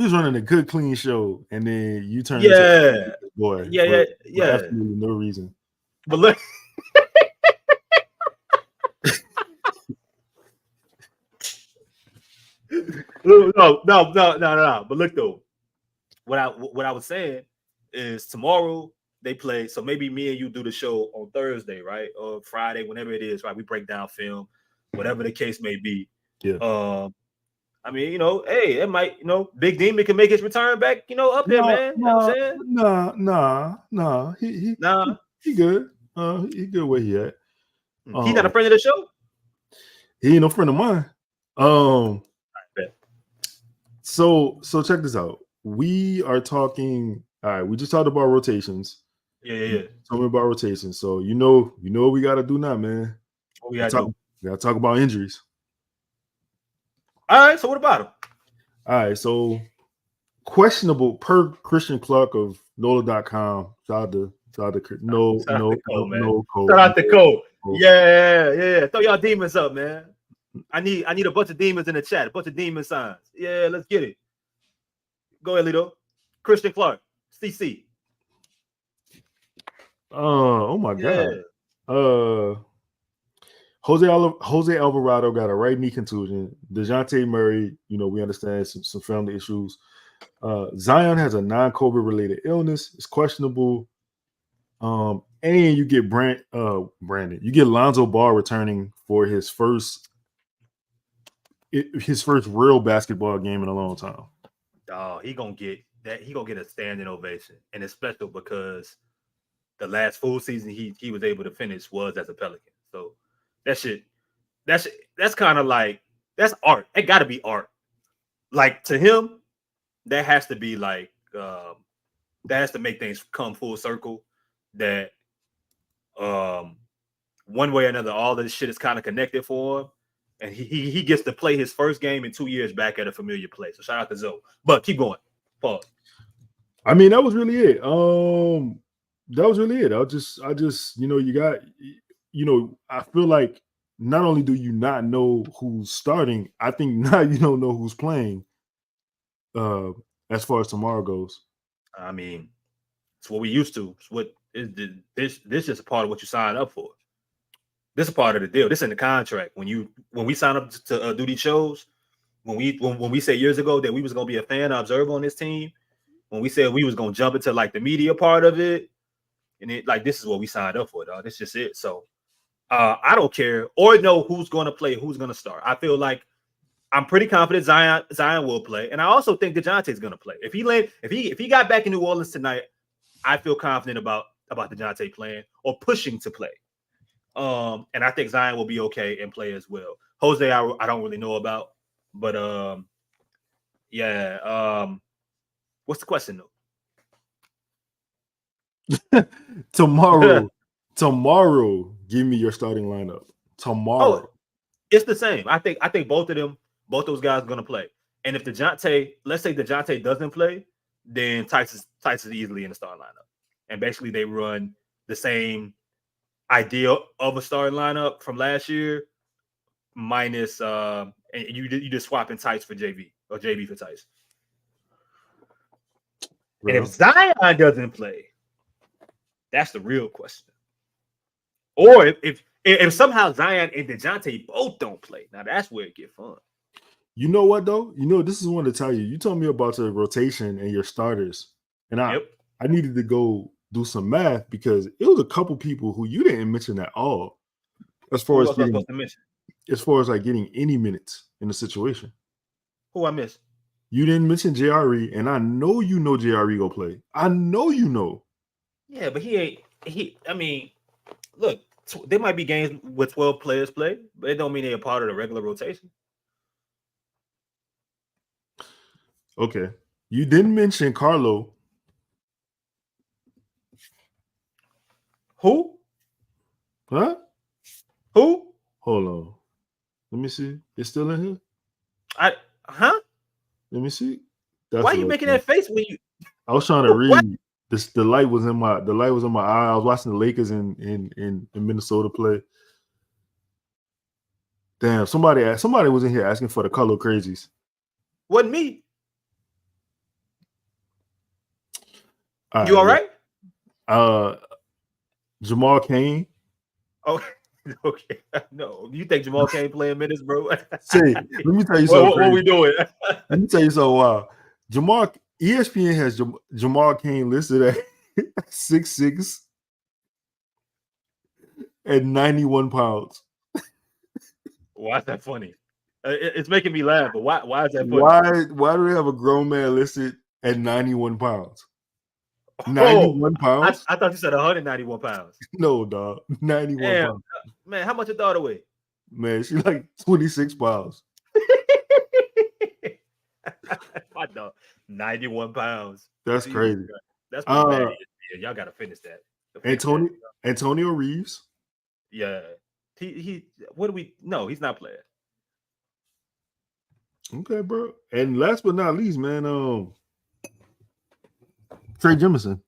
was running a good, clean show, and then you turned into a boy. Yeah. Absolutely no reason. But look. No. But look though, what I was saying is tomorrow they play. So maybe me and you do the show on Thursday, right, or Friday, whenever it is, right? We break down film, whatever the case may be. Yeah. I mean, hey, it might, Big Demon can make his return back, up here, man. You know what I'm saying? Nah. He good. He good where he at. He's not a friend of the show. He ain't no friend of mine. So check this out. We are talking. All right, we just talked about rotations. Yeah. Tell me about rotations. So you know what we got to do now, man. What we got to do? We got to talk about injuries. All right. So what about him? All right. So questionable per Christian Clark of NOLA.com. Shout out to no Cole. Shout out to Cole. Yeah. Throw y'all demons up, man. I need a bunch of demons in the chat, a bunch of demon signs. Yeah, let's get it. Go ahead, Lito. Christian Clark, CC. Oh my God. Jose Alvarado got a right knee contusion. DeJounte Murray, we understand some family issues. Zion has a non-COVID related illness. It's questionable. And you get Brandon. You get Lonzo Ball returning for his first his first real basketball game in a long time. Oh, he gonna get that. He gonna get a standing ovation, and it's special because the last full season he was able to finish was as a Pelican. So that's kind of like that's art. It got to be art. Like to him, that has to be like that has to make things come full circle. That one way or another, all this shit is kind of connected for him. And he gets to play his first game in 2 years back at a familiar place. So shout out to Zoe. But keep going. Pause. I mean, that was really it. That was really it. I just, you got, I feel like not only do you not know who's starting, I think now you don't know who's playing. As far as tomorrow goes. I mean, it's what we used to. It's what this is a part of what you signed up for. This is part of the deal. This is in the contract. When we sign up to do these shows, when we said years ago that we was gonna be a fan or observer on this team, when we said we was gonna jump into like the media part of it, and it like this is what we signed up for, dog. This is just it. So I don't care or know who's gonna play, who's gonna start. I feel like I'm pretty confident Zion will play, and I also think DeJounte's gonna play. If he got back in New Orleans tonight, I feel confident about DeJounte playing or pushing to play. And I think Zion will be okay and play as well. Jose, I don't really know about, but what's the question though? Tomorrow, give me your starting lineup. Tomorrow, it's the same. I think both those guys are gonna play. And if let's say DeJounte doesn't play, then Tice is easily in the starting lineup. And basically they run the same idea of a starting lineup from last year, minus and you just swapping Tice for JV or JV for Tice. Well, and if Zion doesn't play, that's the real question. Or if somehow Zion and DeJounte both don't play, now that's where it get fun. You know what though? This is one to tell you. You told me about the rotation and your starters, and I needed to go do some math because it was a couple people who you didn't mention at all. As far as getting any minutes in the situation. Who I missed? You didn't mention JRE, and I know JRE go play. I know you know. Yeah, but I mean, look, there might be games with 12 players play, but it don't mean they're a part of the regular rotation. Okay. You didn't mention Carlo. Who? Huh? Who? Hold on. Let me see. It's still in here? Let me see. Why are you making that face when you I was trying to read. What? The light was in my eye. I was watching the Lakers in Minnesota play. Damn, somebody was in here asking for the color crazies. Wasn't me. You all right? Jamal Cain. Oh, okay. No, you think Jamal Cain playing minutes, bro? See, let me tell you something. What we doing? Let me tell you something. Wow, ESPN has Jamal Cain listed at 6'6" and 91 pounds. Why is that funny? It's making me laugh, but why is that funny? Why do they have a grown man listed at 91 pounds? 91 pounds? I thought you said 191 pounds. No, dog. 91 pounds. Man, how much your daughter weigh? Man, she's like 26 pounds. My dog, 91 pounds. That's crazy. That's bad. Y'all got to finish that. Antonio Reeves. Yeah. What do we? No, he's not playing. Okay, bro. And last but not least, man, Trey Jemison.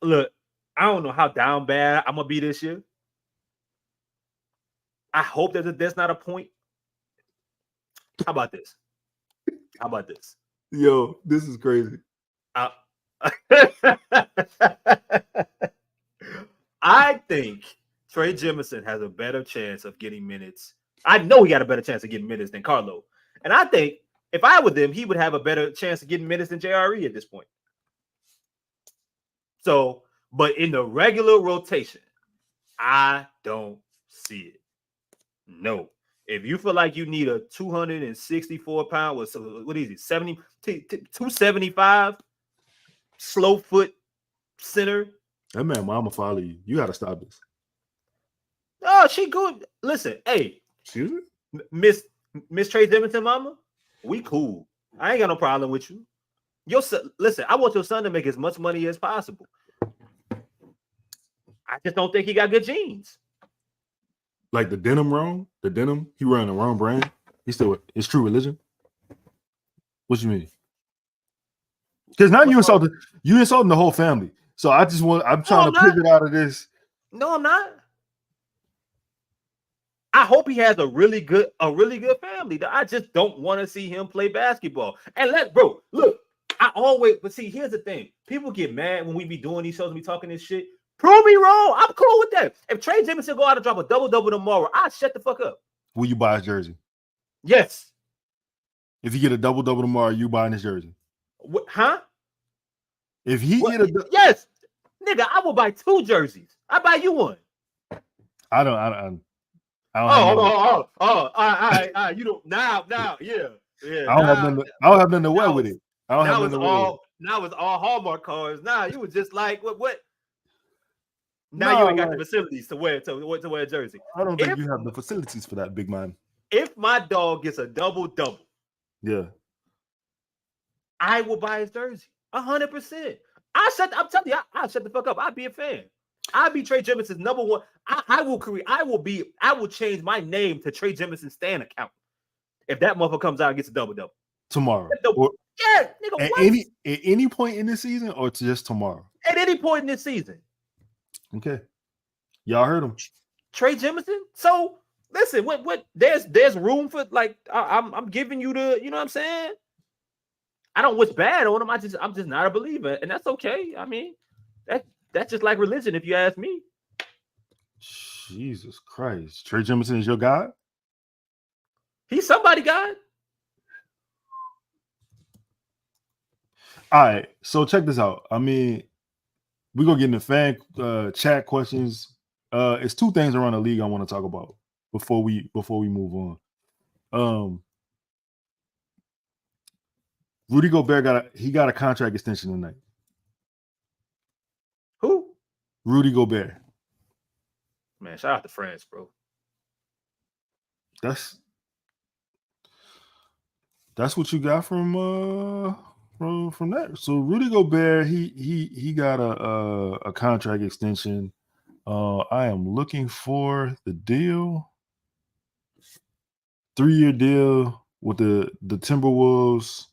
Look, I don't know how down bad I'm gonna be this year. I hope that that's not a point. How about this? Yo, this is crazy. I think Trey Jemison has a better chance of getting minutes. I know he got a better chance of getting minutes than Carlo. And I think if I were them, he would have a better chance of getting minutes than JRE at this point. So, but in the regular rotation, I don't see it. No. If you feel like you need a 264-pound, what is it, 275 slow foot center? That man, mama follow you. You got to stop this. Oh, she good. Listen, hey, Excuse me? Miss Trey Jemison, mama, we cool. I ain't got no problem with you. Your son, listen, I want your son to make as much money as possible. I just don't think he got good genes. Like the denim wrong? The denim? He running the wrong brand? He still it's true religion? What you mean? Because now you insulting the whole family. So I'm trying to pivot out of this. No, I'm not. I hope he has a really good family. I just don't want to see him play basketball. And look, but see, here's the thing. People get mad when we be doing these shows and we talking this shit. Prove me wrong. I'm cool with that. If Trey Jemison go out and drop a double-double tomorrow, I'll shut the fuck up. Will you buy his jersey? Yes. If you get a double-double tomorrow, you buying his jersey? Huh? If he get a yes, nigga, I will buy 2 jerseys. I buy you one. I don't. All right. You don't now, yeah. I don't have nothing to wear with it. I don't have nothing to wear with it. Now it's all Hallmark cards. Now you was just like what? Now you ain't got the facilities to wear a jersey. I don't think you have the facilities for that, big man. If my dog gets a double-double, yeah, I will buy his jersey 100%. I'm telling you, I'll shut the fuck up. I'll be a fan. I'll be Trey Jemison's number one. I will change my name to Trey Jemison Stan account if that motherfucker comes out and gets a double-double tomorrow. Yeah, nigga. At any point in this season, or just tomorrow? At any point in this season. Okay, y'all heard him, Trey Jemison. So listen, what? There's room for like I'm giving you the, you know what I'm saying? I don't wish bad on him. I'm just not a believer, and that's okay. I mean, that's just like religion, if you ask me. Jesus Christ, Trey Jemison is your God? He's somebody God. All right, so check this out. I mean, we're gonna get into fan chat questions. It's 2 things around the league I want to talk about before we move on. Rudy Gobert got a contract extension tonight. Who? Rudy Gobert. Man, shout out to France, bro. That's what you got from that. So Rudy Gobert, he got a contract extension. I am looking for the deal. 3-year deal with the Timberwolves.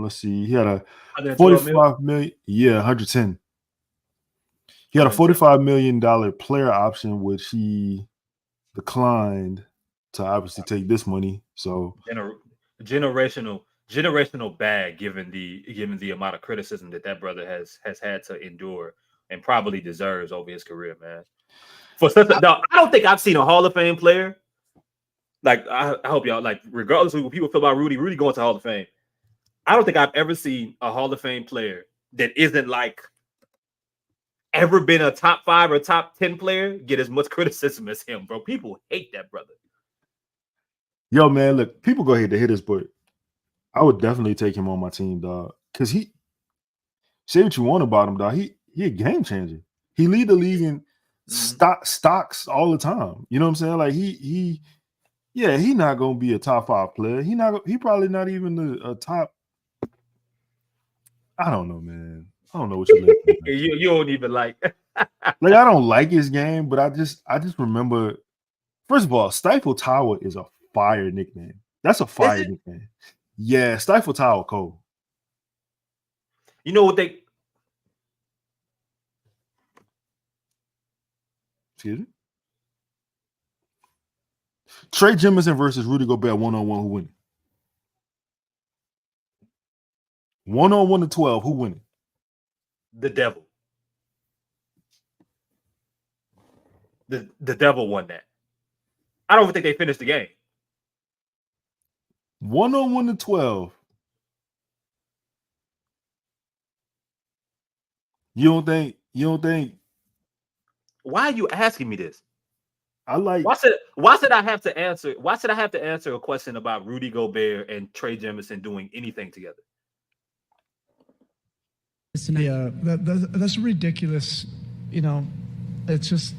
Let's see. He had a $45 million. Yeah, 110. He had a $45 million player option, which he declined to obviously take this money. So generational bag, given the amount of criticism that brother has had to endure and probably deserves over his career, man. I don't think I've seen a Hall of Fame player. Like, I hope y'all, like, regardless of what people feel about Rudy going to Hall of Fame, I don't think I've ever seen a Hall of Fame player that isn't like ever been a top 5 or top 10 player get as much criticism as him, bro. People hate that brother. Yo, man, look, people go ahead to hit us, but I would definitely take him on my team, dog. Because say what you want about him, dog. He a game changer. He lead the league in stocks all the time. You know what I'm saying? Like he not gonna be a top 5 player. He probably not even a top. I don't know, man. I don't know what you're looking at. You don't even like. Like, I don't like his game, but I just remember. First of all, Stifle Tower is a fire nickname. That's a fire nickname. Yeah, Stifle Tower cold. You know what they? Excuse me. Trey Jemison versus Rudy Gobert 1-on-1. Who winning? 1-on-1 to 12. Who winning? The devil. The devil won that. I don't even think they finished the game. 1-on-1 to 12. You don't think Why are you asking me this? I like. Why should I have to answer? Why should I have to answer a question about Rudy Gobert and Trey Jemison doing anything together? Yeah, that's ridiculous. You know, it's just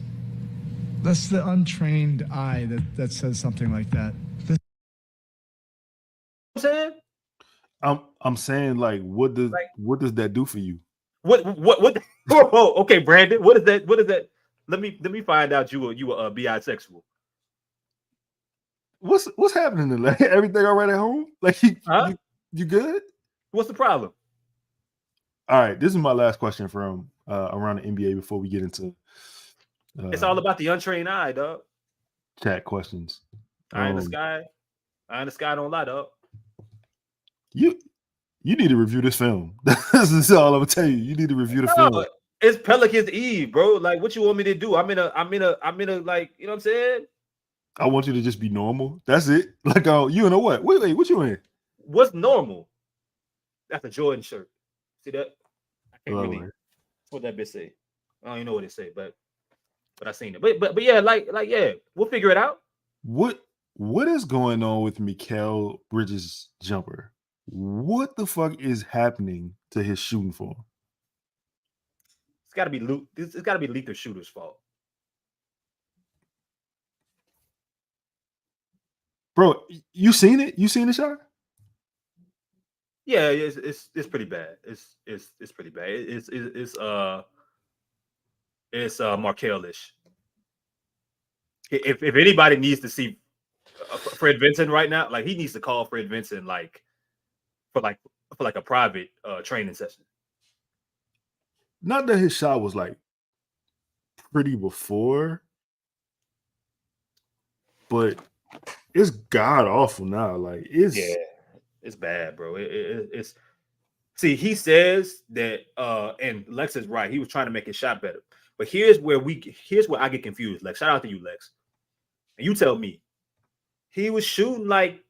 that's the untrained eye that says something like that. I'm saying. I'm saying like, what does that do for you? What? Oh, okay, Brandon. What is that? What is that? Let me find out you were bisexual. What's happening? Like everything all right at home? Like you good? What's the problem? All right, this is my last question from around the NBA before we get into. It's all about the untrained eye, dog. Chat questions. Eye in the sky. Eye in the sky don't lie, dog. You need to review this film. This is all I'm gonna tell you. You need to review the film. It's Pelicans Eve, bro. Like, what you want me to do? I'm in a like, you know what I'm saying? I want you to just be normal. That's it. Like, you know what? Wait, what you in? What's normal? That's a Jordan shirt. See that? I can't really. What that bitch say? I don't even know what it say, but I seen it. But yeah, like yeah, we'll figure it out. What is going on with Mikail Bridges' jumper? What the fuck is happening to his shooting form? It's got to be Luke. It's got to be Lito shooter's fault. Bro, you seen it? You seen the shot? Yeah, it's pretty bad. It's pretty bad. It's Mikail-ish. If anybody needs to see Fred Vinson right now, like he needs to call Fred Vinson for a private training session. Not that his shot was like pretty before, but it's god awful now. Like it's bad, bro. It's see, he says that and Lex is right. He was trying to make his shot better. But here's where I get confused. Lex, shout out to you, Lex. And you tell me, he was shooting like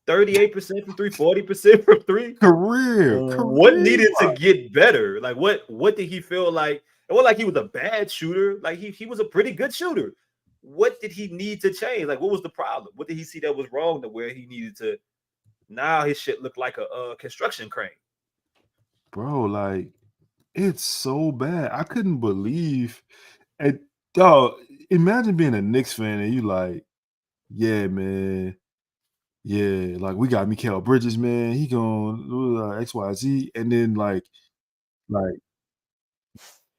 38% from 3, 40% from 3. Career. What needed to get better? Like what did he feel like? It wasn't like he was a bad shooter. Like he was a pretty good shooter. What did he need to change? Like what was the problem? What did he see that was wrong to where he needed to? Now his shit looked like a construction crane. Bro, like it's so bad. I couldn't believe it. Dog, imagine being a Knicks fan and you like, yeah, man. Yeah, like we got Mikail Bridges, man. He going XYZ, and then like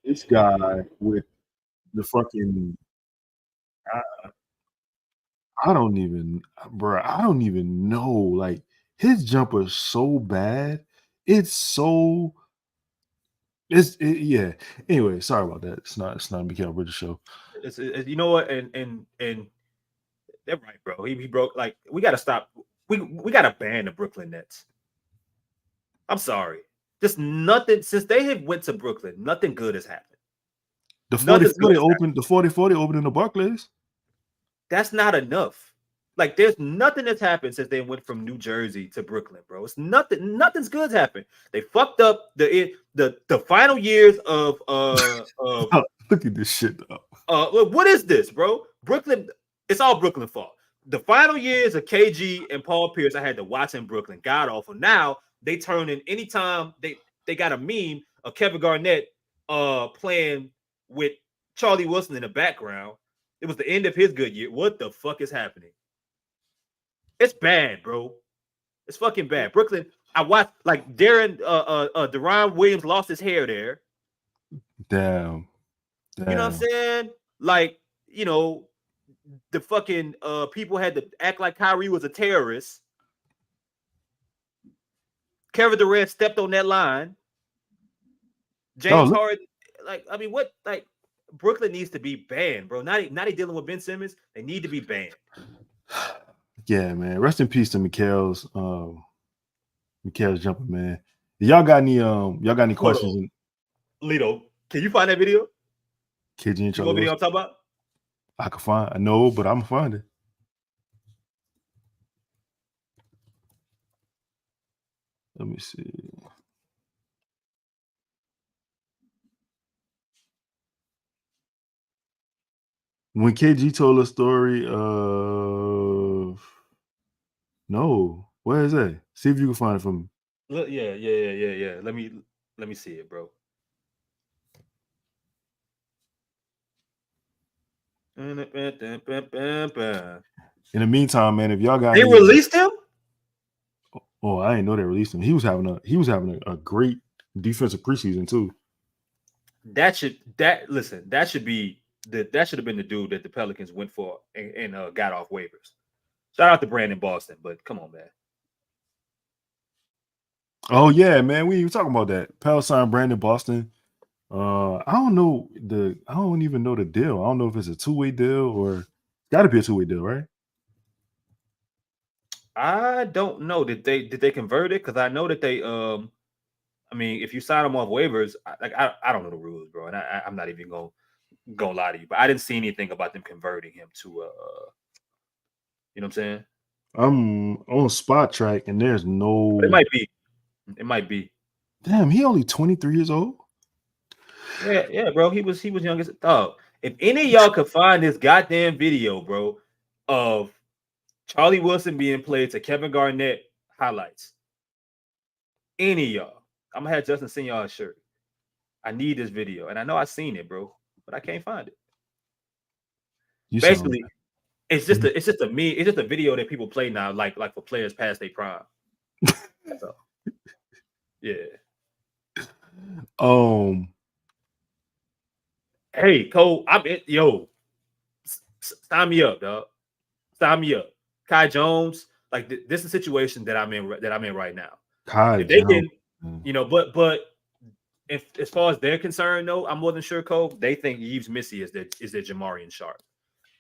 this guy with the fucking I don't even, bro. I don't even know. Like his jumper is so bad. Yeah. Anyway, sorry about that. It's not a Mikail Bridges show. It's you know what, and they're right, bro. He broke. Like we got to stop. We got to ban the Brooklyn Nets. I'm sorry. Just nothing since they have went to Brooklyn. Nothing good has happened. The 40-40 opened. The 40-40 opened in the Barclays. That's not enough. Like there's nothing that's happened since they went from New Jersey to Brooklyn, bro. It's nothing. Nothing's good's happened. They fucked up the final years of Look at this shit though. What is this, bro? Brooklyn. It's all Brooklyn fault. The final years of KG and Paul Pierce, I had to watch in Brooklyn. God awful. Now they turn in anytime they got a meme of Kevin Garnett playing with Charlie Wilson in the background. It was the end of his good year. What the fuck is happening? It's bad, bro. It's fucking bad. Brooklyn, I watched like Deron Williams lost his hair there. Damn. You know what I'm saying? Like, you know, the fucking people had to act like Kyrie was a terrorist. Kevin Durant stepped on that line. James Harden, like, I mean, what, like, Brooklyn needs to be banned, bro. Now they dealing with Ben Simmons. They need to be banned. Yeah, man. Rest in peace to Mikail's jumper, man. Y'all got any questions? Lito, can you find that video? KG and What video I'm talking about? I can find. I know, but I'm gonna find it. Let me see. when KG told a story of no, where is that? See if you can find it for me. Look, yeah. Let me see it, bro. In the meantime, man, if y'all got They released him. Oh, I didn't know they released him. He was having a great defensive preseason too. That should have been the dude that the Pelicans went for and got off waivers. Shout out to Brandon Boston, but come on, man. Oh yeah, man. We were talking about that. Pel signed Brandon Boston. I don't even know the deal. I don't know if it's a two-way deal or got to be a two-way deal, right? I don't know. Did they convert it? Because I know that they I mean, if you sign them off waivers, I don't know the rules, bro, and I'm not even gonna lie to you, but I didn't see anything about them converting him to you know what I'm saying? I'm on Spot Track and there's no. But it might be. It might be. Damn, he only 23 years old. Yeah, bro. He was young as a dog. If any of y'all could find this goddamn video, bro, of Charlie Wilson being played to Kevin Garnett highlights, any of y'all, I'm gonna have Justin send y'all a shirt. I need this video, and I know I've seen it, bro, but I can't find it. Basically, it's just a video that people play now, like for players past their prime. So, yeah. Hey, Cole, sign me up, dog. Sign me up. Kai Jones, like this is a situation that I'm in right now. Kai if they Jones. Can, you know, but if as far as they're concerned, though, I'm more than sure, Cole, they think Yves Missy is their Jamarian Sharp.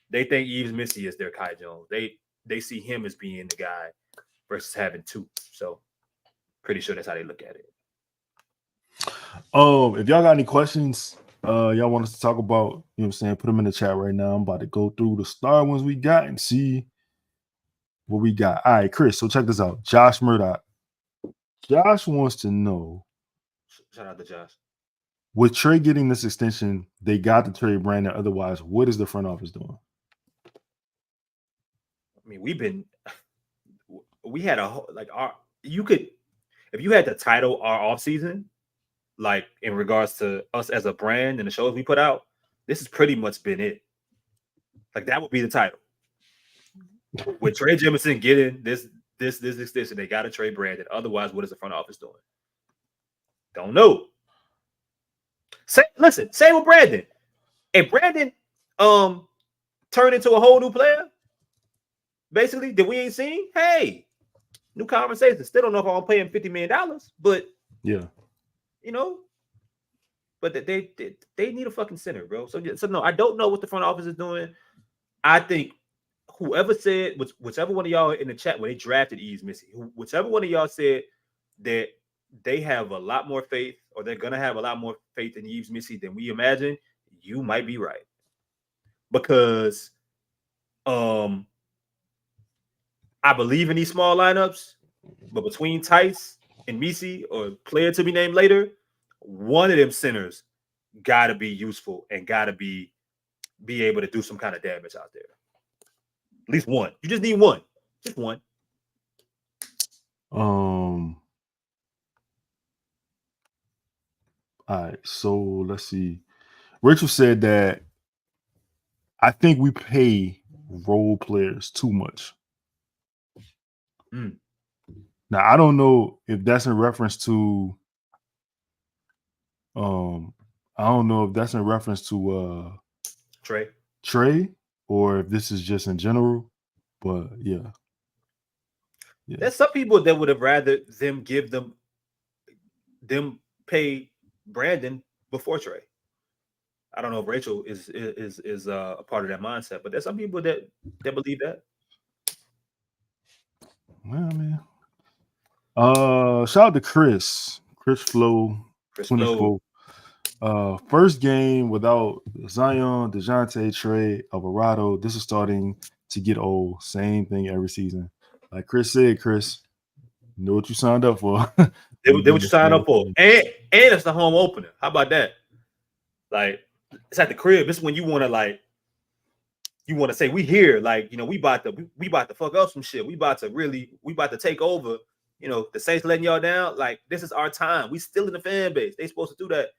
They think Yves Missy is their Kai Jones. They see him as being the guy versus having two. So pretty sure that's how they look at it. If y'all got any questions, y'all want us to talk about, you know what I'm saying, put them in the chat right now. I'm about to go through the star ones we got and see what we got. All right, Chris, so check this out. Josh Murdoch. Josh wants to know. Shout out to Josh. With Trey getting this extension, they got to trade Brandon. Otherwise, what is the front office doing? I mean, we had if you had to title our offseason, like in regards to us as a brand and the shows we put out, this has pretty much been it. Like that would be the title. With Trey Jemison getting this extension, they got to trade Brandon. Otherwise, what is the front office doing? Don't know. Same with Brandon. If Brandon turned into a whole new player, basically, that we ain't seen, hey, new conversation. Still don't know if I'm pay him $50 million, but yeah, you know, but they need a fucking center, bro. So no, I don't know what the front office is doing. I think whoever said, whichever one of y'all in the chat when they drafted Yves Missy, whichever one of y'all said that they have a lot more faith, or they're gonna have a lot more faith in Yves Missy than we imagine, you might be right. Because I believe in these small lineups, but between Tice and Missy, or player to be named later, one of them centers gotta be useful and gotta be able to do some kind of damage out there. At least one. You just need one. Just one. All right, so let's see. Rachel said that I think we pay role players too much. Now I don't know if that's in reference to Trey, or if this is just in general. But yeah. There's some people that would have rather them give them pay Brandon before Trey. I don't know if Rachel is a part of that mindset, but there's some people that believe that. Well, man. Shout out to Chris Flow. 24. First game without Zion, DeJounte, Trey, Alvarado. This is starting to get old. Same thing every season. Like Chris said, Chris, you know what you signed up for. They what you signed up for. And it's the home opener. How about that? Like, it's at the crib. This is when you want to, like, you want to say we here, like, you know, we about to fuck up some shit. We about to take over. You know, the Saints letting y'all down. Like, this is our time. We still in the fan base. They supposed to do that.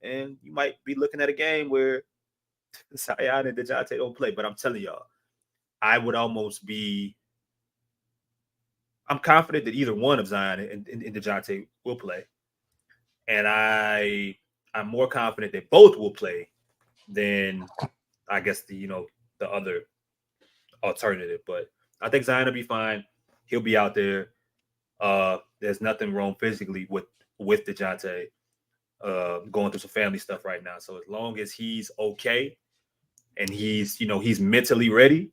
And you might be looking at a game where Zion and DeJounte don't play. But I'm telling y'all, I'm confident that either one of Zion and DeJounte will play. And I'm more confident that both will play than, I guess, the other alternative. But I think Zion will be fine. He'll be out there. There's nothing wrong physically with DeJounte going through some family stuff right now. So as long as he's okay and he's mentally ready,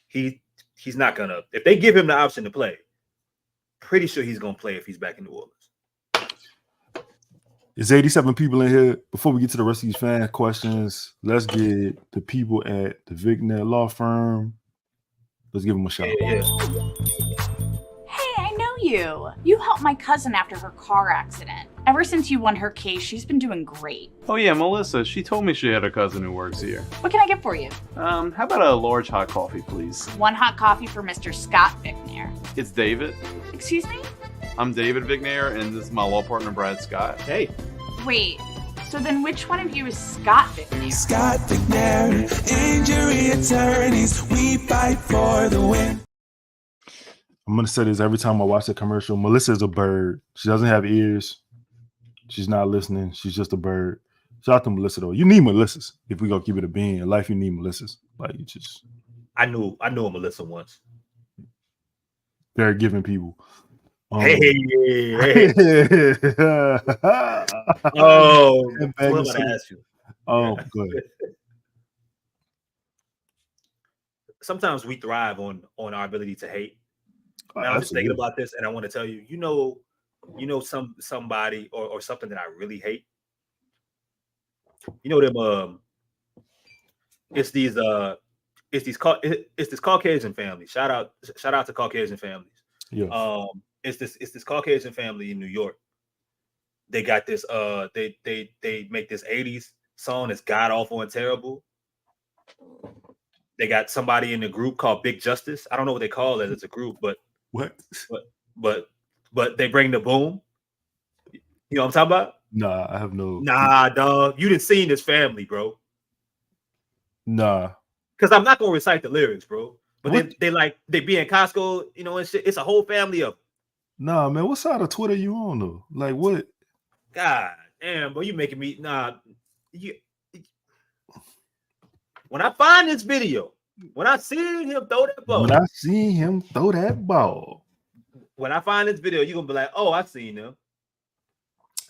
he's not gonna, if they give him the option to play, pretty sure he's gonna play if he's back in New Orleans. There's 87 people in here. Before we get to the rest of these fan questions, let's get the people at the Wagner Law Firm. Let's give them a shout. Yeah. Hey, I know you. You helped my cousin after her car accident. Ever since you won her case, she's been doing great. Oh yeah, Melissa. She told me she had a cousin who works here. What can I get for you? How about a large hot coffee, please? One hot coffee for Mr. Scott Wagner. It's David. Excuse me? I'm David Wagner, and this is my law partner, Brad Scott. Hey. Wait, so then which one of you is Scott Wagner? Scott Wagner, injury attorneys, we fight for the win. I'm going to say this every time I watch the commercial. Melissa is a bird. She doesn't have ears. She's not listening. She's just a bird. Shout out to Melissa, though. You need Melissas. If we going to keep it a bean. In life, you need Melissas. Like, you just... I knew a Melissa once. Very giving people. Hey. Oh, I'm going to ask you. Oh, good. Sometimes we thrive on our ability to hate. And I was just thinking about this, and I want to tell you, somebody or something that I really hate. You know them. It's this Caucasian family. Shout out to Caucasian families. Yeah. It's this Caucasian family in New York. They got this. They make this 80s song that's god awful and terrible. They got somebody in the group called Big Justice. I don't know what they call it as a group, but what? But they bring the boom. You know what I'm talking about? Nah, I have no. Nah, dog. You didn't see this family, bro. Nah. Because I'm not gonna recite the lyrics, bro. But they be in Costco, and shit. It's a whole family of. Nah, man. What side of Twitter you on though? Like what? God damn, bro. You making me When I find this video, when I see him throw that ball, when I find this video, you're gonna be like, "Oh, I seen him."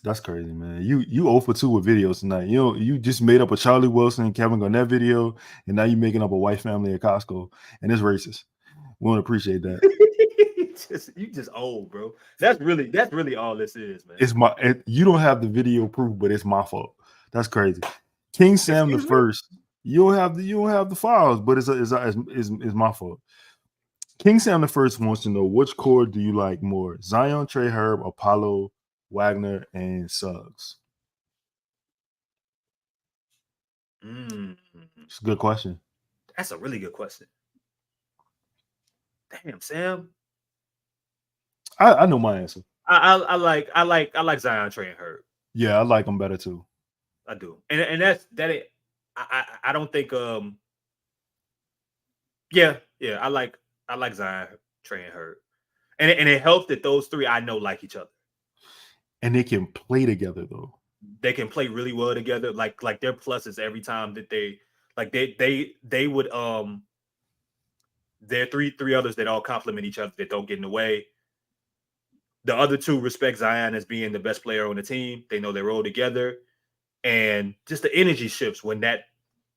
That's crazy, man. You 0 for 2 with videos tonight. You just made up a Charlie Wilson and Kevin Garnett video, and now you're making up a white family at Costco, and it's racist. We want to appreciate that. You just old, bro. That's really all this is, man. You don't have the video proof, but it's my fault. That's crazy. King Sam the first. You don't have the files, but it's my fault. King Sam the first wants to know, which core do you like more, Zion, Trey, Herb, Apollo, Wagner, and Suggs? It's a good question. That's a really good question. Damn, Sam. I know my answer. I like Zion, Trey, and Herb. Yeah, I like them better too. I do, and that's that. I don't think. Yeah. I like Zion, Trey, and Herb, and it helps that those three I know like each other, and they can play together though. They can play really well together. Like their pluses every time that they would there are three others that all complement each other that don't get in the way. The other two respect Zion as being the best player on the team. They know they roll together, and just the energy shifts when that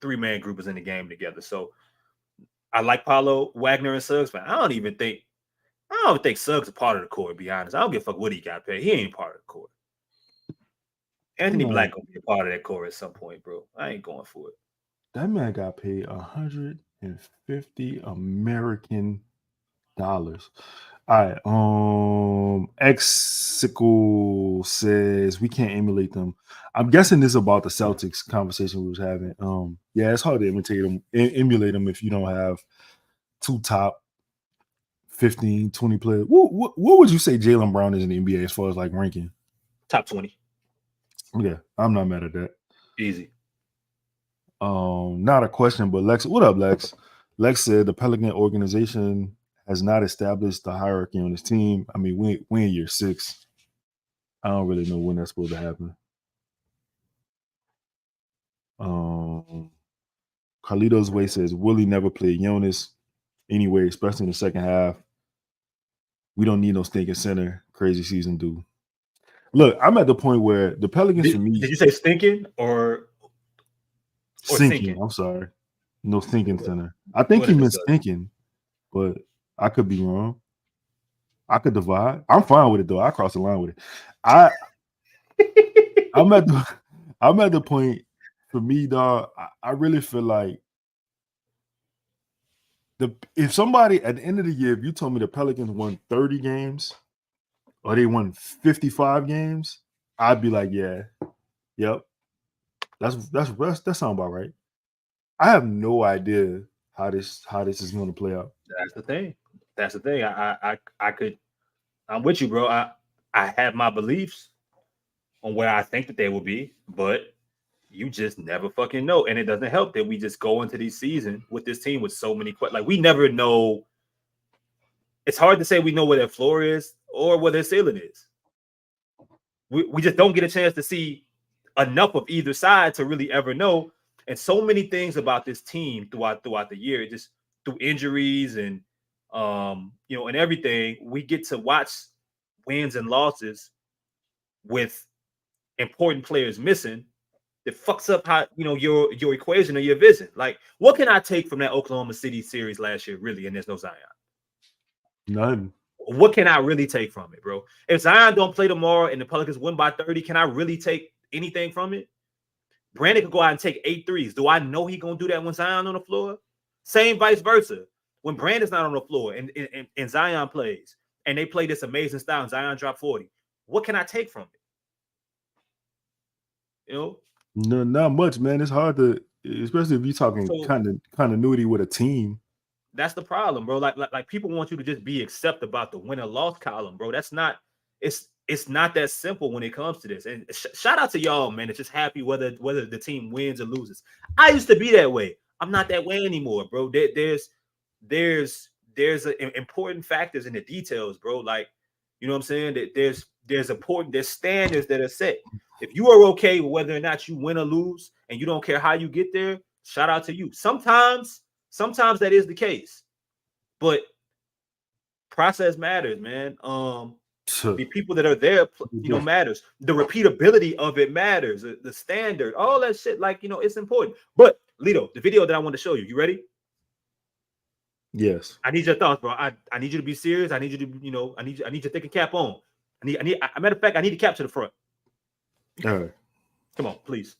3-man group is in the game together. So I like Paulo, Wagner, and Suggs, but I don't think Suggs is part of the core, to be honest. I don't give a fuck what he got paid. He ain't part of the core. Anthony Black gonna be a part of that core at some point, bro. I ain't going for it. That man got paid $150 American. All right. Exicle says we can't emulate them. I'm guessing this is about the Celtics conversation we was having. Yeah, it's hard to emulate them if you don't have two top 15, 20 players. What would you say Jalen Brown is in the NBA as far as like ranking? Top 20. Yeah, I'm not mad at that. Easy. Not a question, but Lex, what up, Lex? Lex said the Pelican organization has not established the hierarchy on his team. I mean, we in year 6. I don't really know when that's supposed to happen. Carlito's Way says Willie never played Jonas anyway, especially in the second half. We don't need no stinking center. Crazy season, dude. Look, I'm at the point where the Pelicans for me. Did you say stinking or sinking? I'm sorry. No stinking center. I think he meant stinking, but I could be wrong. I could divide. I'm fine with it though. I cross the line with it. I'm at the point for me, dog. I really feel like if somebody at the end of the year, if you told me the Pelicans won 30 games or they won 55 games, I'd be like, yeah, yep. That sounds about right. I have no idea how this is going to play out. That's the thing. I'm with you, bro. I have my beliefs on where I think that they will be, but you just never fucking know. And it doesn't help that we just go into these season with this team with so many questions. Like, we never know. It's hard to say we know where their floor is or where their ceiling is. We just don't get a chance to see enough of either side to really ever know. And so many things about this team throughout the year, just through injuries and and everything, we get to watch wins and losses with important players missing. That fucks up how your equation or your vision. Like, what can I take from that Oklahoma City series last year, really? And there's no Zion. None. What can I really take from it, bro? If Zion don't play tomorrow and the Pelicans win by 30, can I really take anything from it? Brandon could go out and take 8 threes. Do I know he gonna do that when Zion on the floor? Same vice versa. When Brandon's not on the floor and Zion plays and they play this amazing style and Zion dropped 40, what can I take from it? No, not much, man. It's hard to, especially if you're talking continuity with a team. That's the problem, bro. Like people want you to just be accept about the win or loss column, bro. That's not. It's not that simple when it comes to this. And shout out to y'all, man. It's just happy whether the team wins or loses. I used to be that way. I'm not that way anymore, bro. There's important factors in the details, bro. Like, you know what I'm saying? That there's standards that are set. If you are okay with whether or not you win or lose, and you don't care how you get there, shout out to you. Sometimes that is the case, but process matters, man. The people that are there, matters. The repeatability of it matters. The standard, all that shit, like, it's important. But Lito, the video that I want to show you, you ready? Yes. I need your thoughts, bro. I need you to be serious. I need you to, I need your thinking cap on. A matter of fact, I need to capture the front. All right. Come on, please.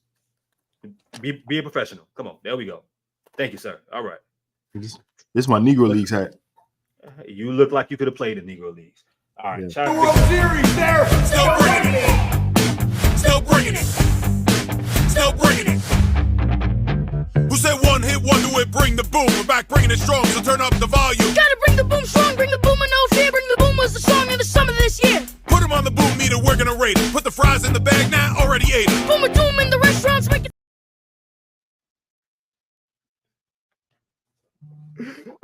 Be a professional. Come on. There we go. Thank you, sir. All right. This is my Negro Leagues hat. You look like you could have played in Negro Leagues. All right. Yeah. World Series there. Still bringing it. Still bringing it. Still bringing it. Who said one hit wonder would bring the boom? We're back bringing it strong, so turn up the volume. Gotta bring the boom strong, bring the boom and no fear. Bring the boom was the song of the summer this year. Put him on the boom meter, we're gonna rate it. Put the fries in the bag now, already ate it. Boom a doom in the restaurants, make it.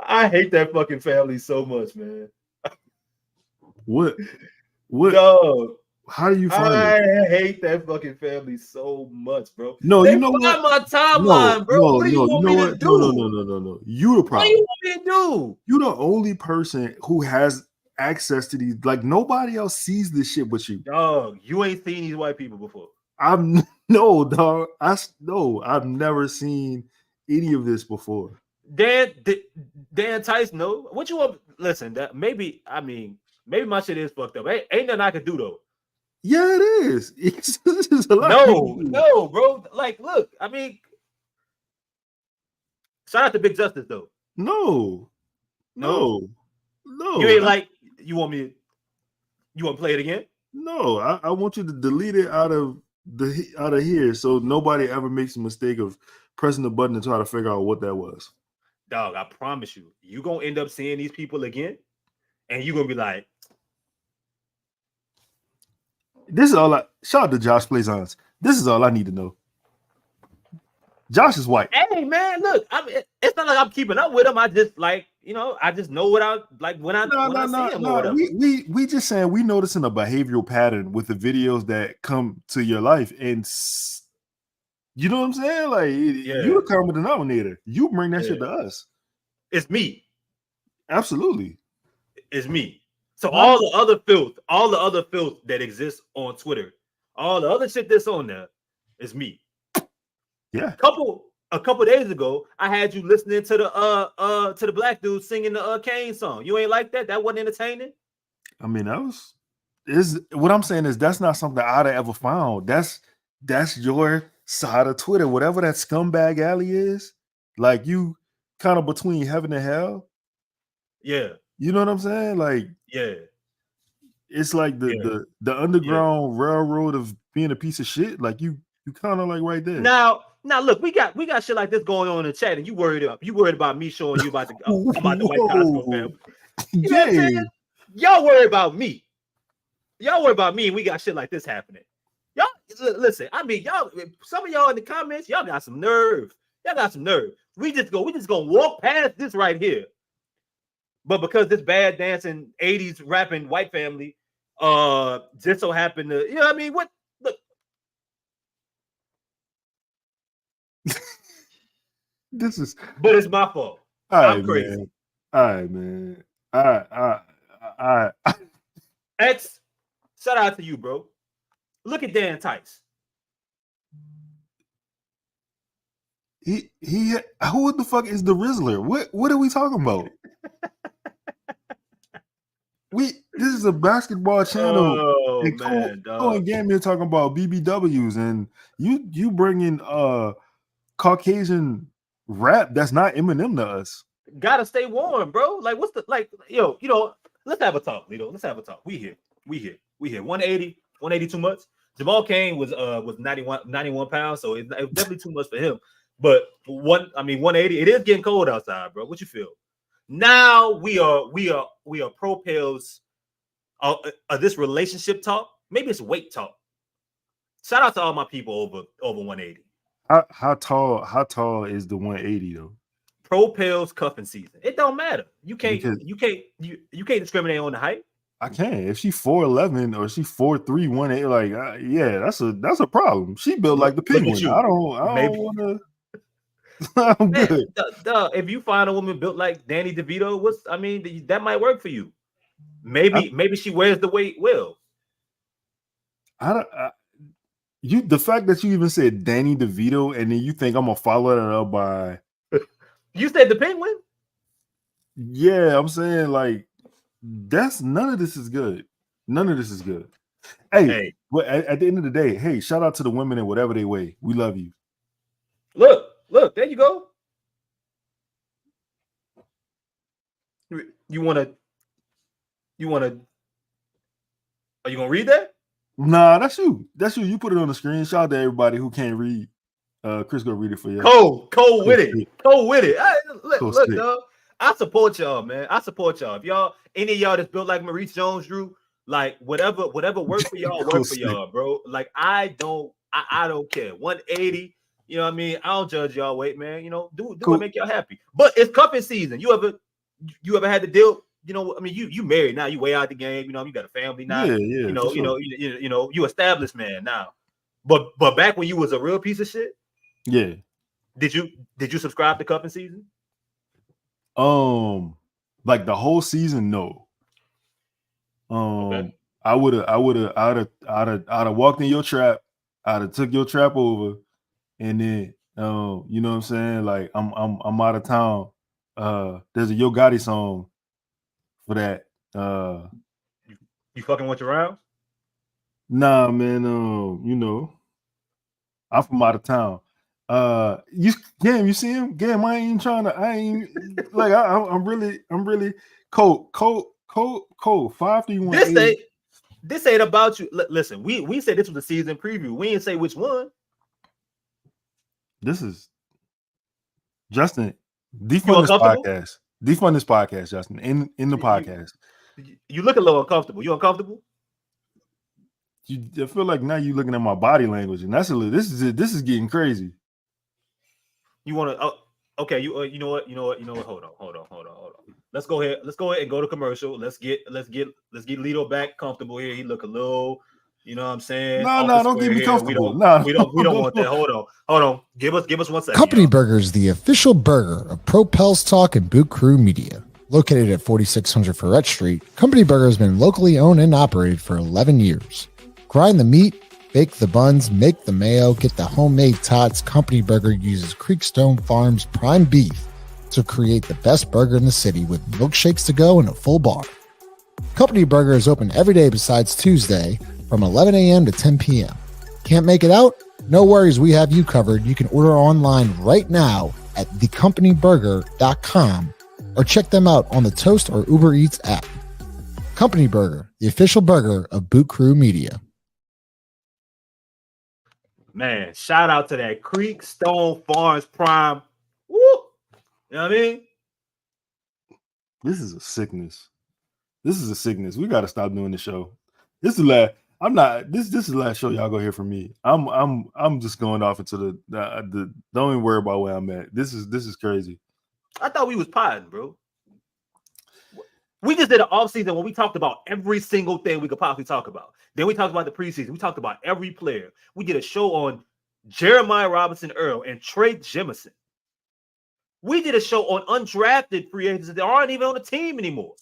I hate that fucking family so much, man. What? Dog. How do you find I it? hate that fucking family so much, bro. No, you know what? My timeline, bro. No, what do you want me to do? No. You the problem. What do you want me to do? You the only person who has access to these. Like, nobody else sees this shit but you. Dog, you ain't seen these white people before. I've never seen any of this before. Dan Tice, no. What you want? Listen, maybe my shit is fucked up. Ain't nothing I can do though. Yeah, it is. It's a lot. No, bro. Like, look, I mean, shout out to Big Justice though. No. You ain't like You want to play it again? No, I want you to delete it out of here, so nobody ever makes a mistake of pressing the button and try to figure out what that was. Dog, I promise you gonna end up seeing these people again, and you're gonna be like, "This is all I." Shout out to Josh Plaisance. This is all I need to know. Josh is white. Hey man, look, it's not like I'm keeping up with him. I just I just know what I like when I see him. No. We just saying we noticing a behavioral pattern with the videos that come to your life, and you know what I'm saying? Like you're the common denominator. You bring that shit to us. It's me. Absolutely, it's me. So all the other filth that exists on Twitter, all the other shit that's on there, is me. Yeah. A couple days ago, I had you listening to the black dude singing the Kane song. You ain't like that? That wasn't entertaining? I mean, what I'm saying is that's not something I'd have ever found. That's your side of Twitter. Whatever that scumbag alley is, like you kind of between heaven and hell. Yeah. You know what I'm saying? Like, yeah. It's like the underground railroad of being a piece of shit. Like you kind of like right there. Now look, we got shit like this going on in the chat, and you worried about me showing you about the white Costco family. You know what I'm saying? Y'all worry about me. And we got shit like this happening. Y'all listen. I mean, some of y'all in the comments, y'all got some nerve. We just gonna walk past this right here. But because this bad dancing 80s rapping white family just so happened to, you know what I mean? What? Look. But it's my fault. I'm crazy. Man. All right, man. All right. X, shout out to you, bro. Look at Dan Tice. Who the fuck is the Rizzler? What are we talking about? This is a basketball channel. Oh man, Cole and Gammy are talking about BBWs, and you bringing Caucasian rap that's not Eminem to us. Gotta stay warm, bro. Like, what's the let's have a talk, Lito. Let's have a talk. We here. 180 too much. Jamal Cain was 91 pounds, so it's definitely too much for him. But 180. It is getting cold outside, bro. What you feel? Now we are pro pills this relationship talk. Maybe it's weight talk. Shout out to all my people over 180. How tall is the 180 though? Pro pills cuffing season. It don't matter. You can't discriminate on the height. I can. If she's 4'11" or she 4'3", 180, like that's a problem. She built like the penguin. I don't want to. I'm good. If you find a woman built like Danny DeVito, that might work for you. Maybe she wears the weight well. The fact that you even said Danny DeVito and then you think I'm gonna follow that up by you said the penguin? Yeah, I'm saying like none of this is good. None of this is good. Hey. But at the end of the day, hey, shout out to the women in whatever they weigh. We love you. Look, there you go. You wanna are you gonna read that? Nah, that's you. You put it on the screen. Shout out to everybody who can't read. Chris go read it for you. Cold with it. Hey, look, dog. I support y'all, man. If y'all, any of y'all that's built like Maurice Jones-Drew, like whatever works for y'all, work for y'all, bro. Like I don't care. 180. You know what I mean? I don't judge y'all weight, man. You know, do what make y'all happy. But it's cuffing season. You ever had to deal? You know, I mean, you married now. You way out the game. You know, you got a family now. Yeah. You established man now. But back when you was a real piece of shit. Yeah. Did you subscribe to cuffing season? Like the whole season, no. Okay. I'd have walked in your trap. I'd have took your trap over. And then, you know what I'm saying? Like, I'm out of town. There's a Yo Gotti song for that. You fucking went around? Nah, man. You know, I'm from out of town. You see him? Gam, I'm really Cole Cole, 5-3-1. This ain't about you. Listen, we said this was a season preview. We didn't say which one. This is Justin. Defund this podcast. Defund this podcast, Justin. In the podcast. You look a little uncomfortable. You uncomfortable? I feel like now you're looking at my body language, and this is getting crazy. You want to? Okay. You know what? Hold on. Let's go ahead and go to commercial. Let's get Lito back comfortable here. He look a little, you know what I'm saying? No, don't get me comfortable. We don't want that. Hold on. Give us 1 second. Company Burger is the official burger of Pro Pels Talk and Boot Crew Media. Located at 4600 Ferret Street, Company Burger has been locally owned and operated for 11 years. Grind the meat, bake the buns, make the mayo, get the homemade tots. Company Burger uses Creekstone Farms prime beef to create the best burger in the city with milkshakes to go and a full bar. Company Burger is open every day besides Tuesday from 11 a.m. to 10 p.m. Can't make it out? No worries, we have you covered. You can order online right now at thecompanyburger.com or check them out on the Toast or Uber Eats app. Company Burger, the official burger of Boot Crew Media. Man, shout out to that Creekstone Farms Prime. Woo! You know what I mean? This is a sickness. We got to stop doing the show. This is the last. This is the last show y'all gonna hear from me. I'm just going off into the don't even worry about where I'm at. This is crazy. I thought we was potting, bro. We just did an offseason when we talked about every single thing we could possibly talk about. Then we talked about the preseason. We talked about every player. We did a show on Jeremiah Robinson Earl and Trey Jemison. We did a show on undrafted free agents that aren't even on the team anymore.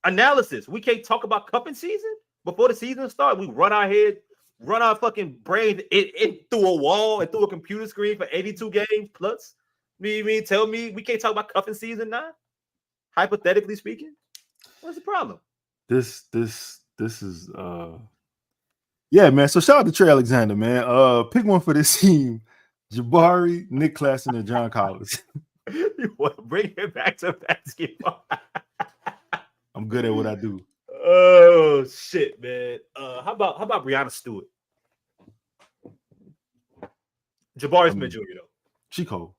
Analysis. We can't talk about cupping season before the season starts. We run our fucking brain in through a wall and through a computer screen for 82 games plus. Tell me we can't talk about cuffing season now? Hypothetically speaking, what's the problem? This is yeah, man. So shout out to Trey Alexander, man. Pick one for this team: Jabari, Nick Claxton, and John Collins. You want to bring it back to basketball? I'm good at what I do. Oh shit, man. How about Brianna Stewart? Jabari Smith Jr. though. She cold.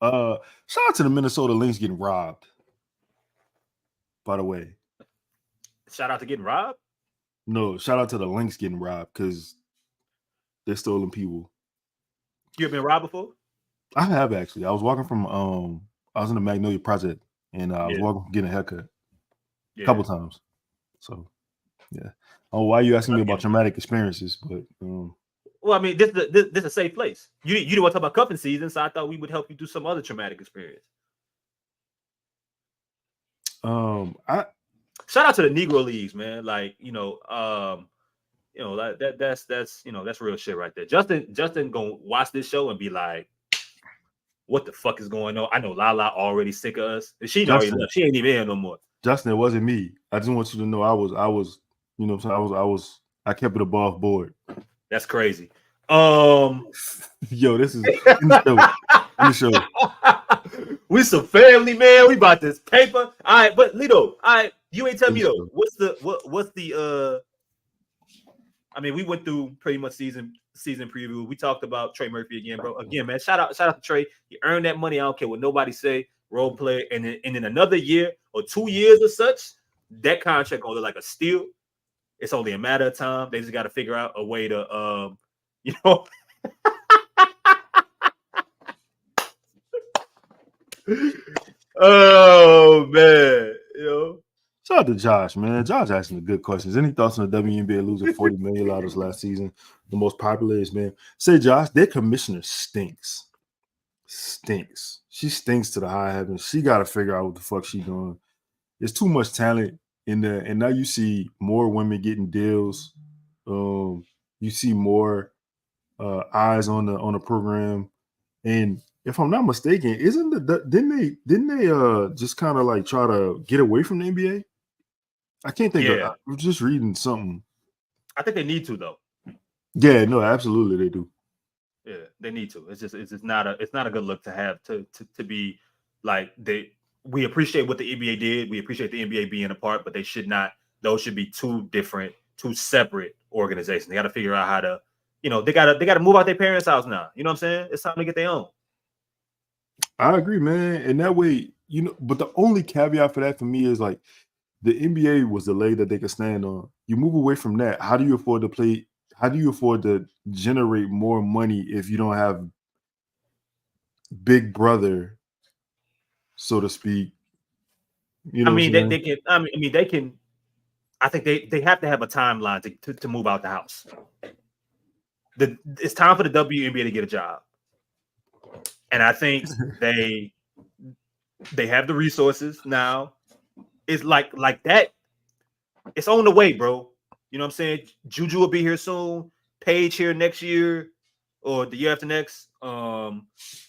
Shout out to the Minnesota Lynx getting robbed. By the way. Shout out to getting robbed? No, shout out to the Lynx getting robbed because they're stolen people. You ever been robbed before? I have actually. I was walking from I was in the Magnolia Project and I was walking getting a haircut a couple times. So yeah. Oh, why are you asking me about traumatic experiences? But well, I mean, this is a safe place. You didn't want to talk about cuffing season, so I thought we would help you do some other traumatic experience. Shout out to the Negro Leagues, man. Like, like that's real shit right there. Justin gonna watch this show and be like, what the fuck is going on? I know Lala already sick of us. She already left. She ain't even here no more. Justin, it wasn't me. I just want you to know I was, you know what I'm saying? I kept it above board. That's crazy. Yo, this is in the show. We some family, man. We about this paper. All right, but Lito, you ain't tell me though. What's the I mean, we went through pretty much season preview. We talked about Trey Murphy again, bro. Again, man, shout out to Trey. You earned that money. I don't care what nobody say. Role player, and in another year or 2 years or such, that contract gonna look like a steal. It's only a matter of time. They just got to figure out a way to, Oh man, Shout out to Josh, man. Josh asking the good questions. Any thoughts on the WNBA losing $40 million last season? The most popular is, man. Say, Josh, their commissioner stinks. She stinks to the high heavens. She got to figure out what the fuck she's doing. There's too much talent in there, and now you see more women getting deals. You see more eyes on the program, and if I'm not mistaken, didn't they just kind of like try to get away from the NBA? I can't think of. I was just reading something. I think they need to though. Yeah, no, absolutely they do. Yeah, they need to. It's just not a good look to have to be like we appreciate what the NBA did. We appreciate the NBA being a part, but they should not. Those should be two separate organizations. They got to figure out how to, they got to move out their parents' house now. You know what I'm saying? It's time to get their own. I agree, man. And that way, but the only caveat for that for me is like the NBA was the leg that they could stand on. You move away from that. How do you afford to play? How do you afford to generate more money if you don't have Big Brother, so to speak? They can. They can. I think they have to have a timeline to move out the house. It's time for the WNBA to get a job, and I think they have the resources now. It's like that. It's on the way, bro. You know what I'm saying? Juju will be here soon. Paige here next year or the year after next. You know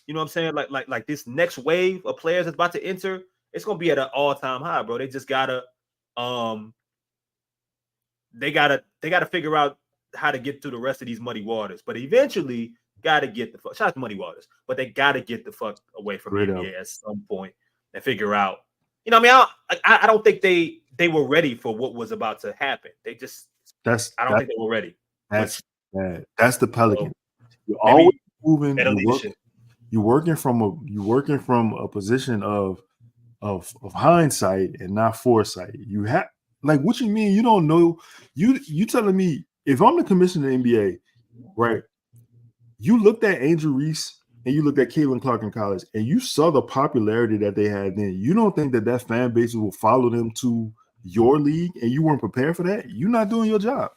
what I'm saying? Like this next wave of players that's about to enter, it's gonna be at an all-time high, bro. They just gotta they gotta figure out how to get through the rest of these muddy waters. But eventually gotta get the fuck shout out to muddy waters, but they gotta get the fuck away from the NBA at some point and figure out. I don't think they were ready for what was about to happen. I don't think they were ready. That's bad. That's the Pelicans. You're always moving. You're working from a position of hindsight and not foresight. You have what you mean? You don't know. You telling me if I'm the commissioner of the NBA, right? You looked at Angel Reese and you looked at Caitlin Clark in college, and you saw the popularity that they had then. You don't think that fan base will follow them to your league, and you weren't prepared for that? You're not doing your job.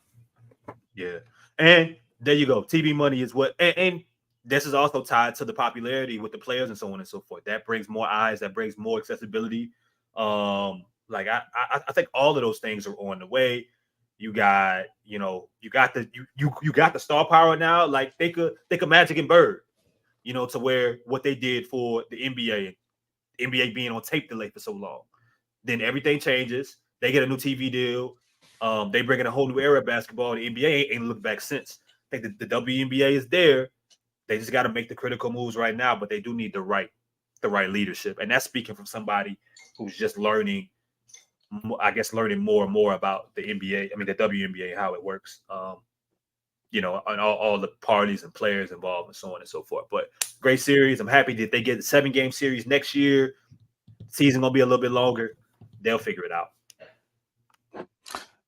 Yeah, and there you go. TV money is what, and this is also tied to the popularity with the players and so on and so forth. That brings more eyes. That brings more accessibility. I think all of those things are on the way. You got the star power now. Like they could Magic and Bird. To where what they did for the NBA being on tape delay for so long. Then everything changes. They get a new TV deal. They bring in a whole new era of basketball. The NBA ain't looked back since. I think the WNBA is there. They just got to make the critical moves right now, but they do need the right leadership. And that's speaking from somebody who's just learning more and more about the NBA. The WNBA, how it works. And all the parties and players involved and so on and so forth. But great series. I'm happy that they get the 7-game series next year. Season gonna be a little bit longer. They'll figure it out.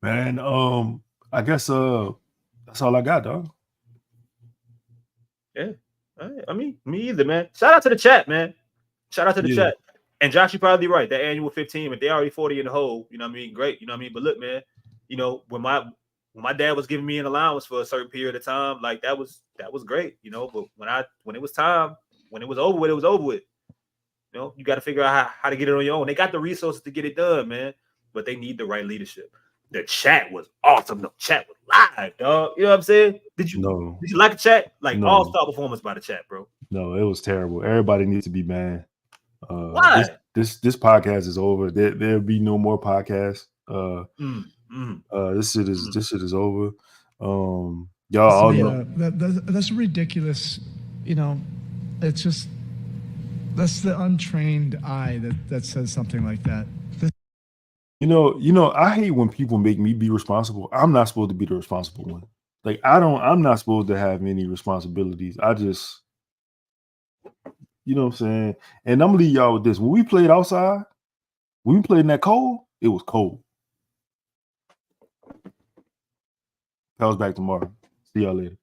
Man, I guess that's all I got, dog. Yeah. Me either, man. Shout out to the chat, man. Shout out to the chat. And Josh, you're probably right. That annual 15, if they're already 40 in the hole, great. But look, man, when my dad was giving me an allowance for a certain period of time, like that was great, But when it was time, when it was over with, it was over with. You got to figure out how to get it on your own. They got the resources to get it done, man, but they need the right leadership. The chat was awesome. The chat was live, dog. You know what I'm saying? Did you like the chat? No. All-star performance by the chat, bro. No, it was terrible. Everybody needs to be banned. Why? This podcast is over. There'll be no more podcasts. This shit is over. Y'all that's ridiculous. It's just that's the untrained eye that says something like that. I hate when people make me be responsible. I'm not supposed to be the responsible one. I'm not supposed to have any responsibilities. I just, you know what I'm saying? And I'm gonna leave y'all with this. When we played outside, when we played in that cold, it was cold. Pals back tomorrow. See y'all later.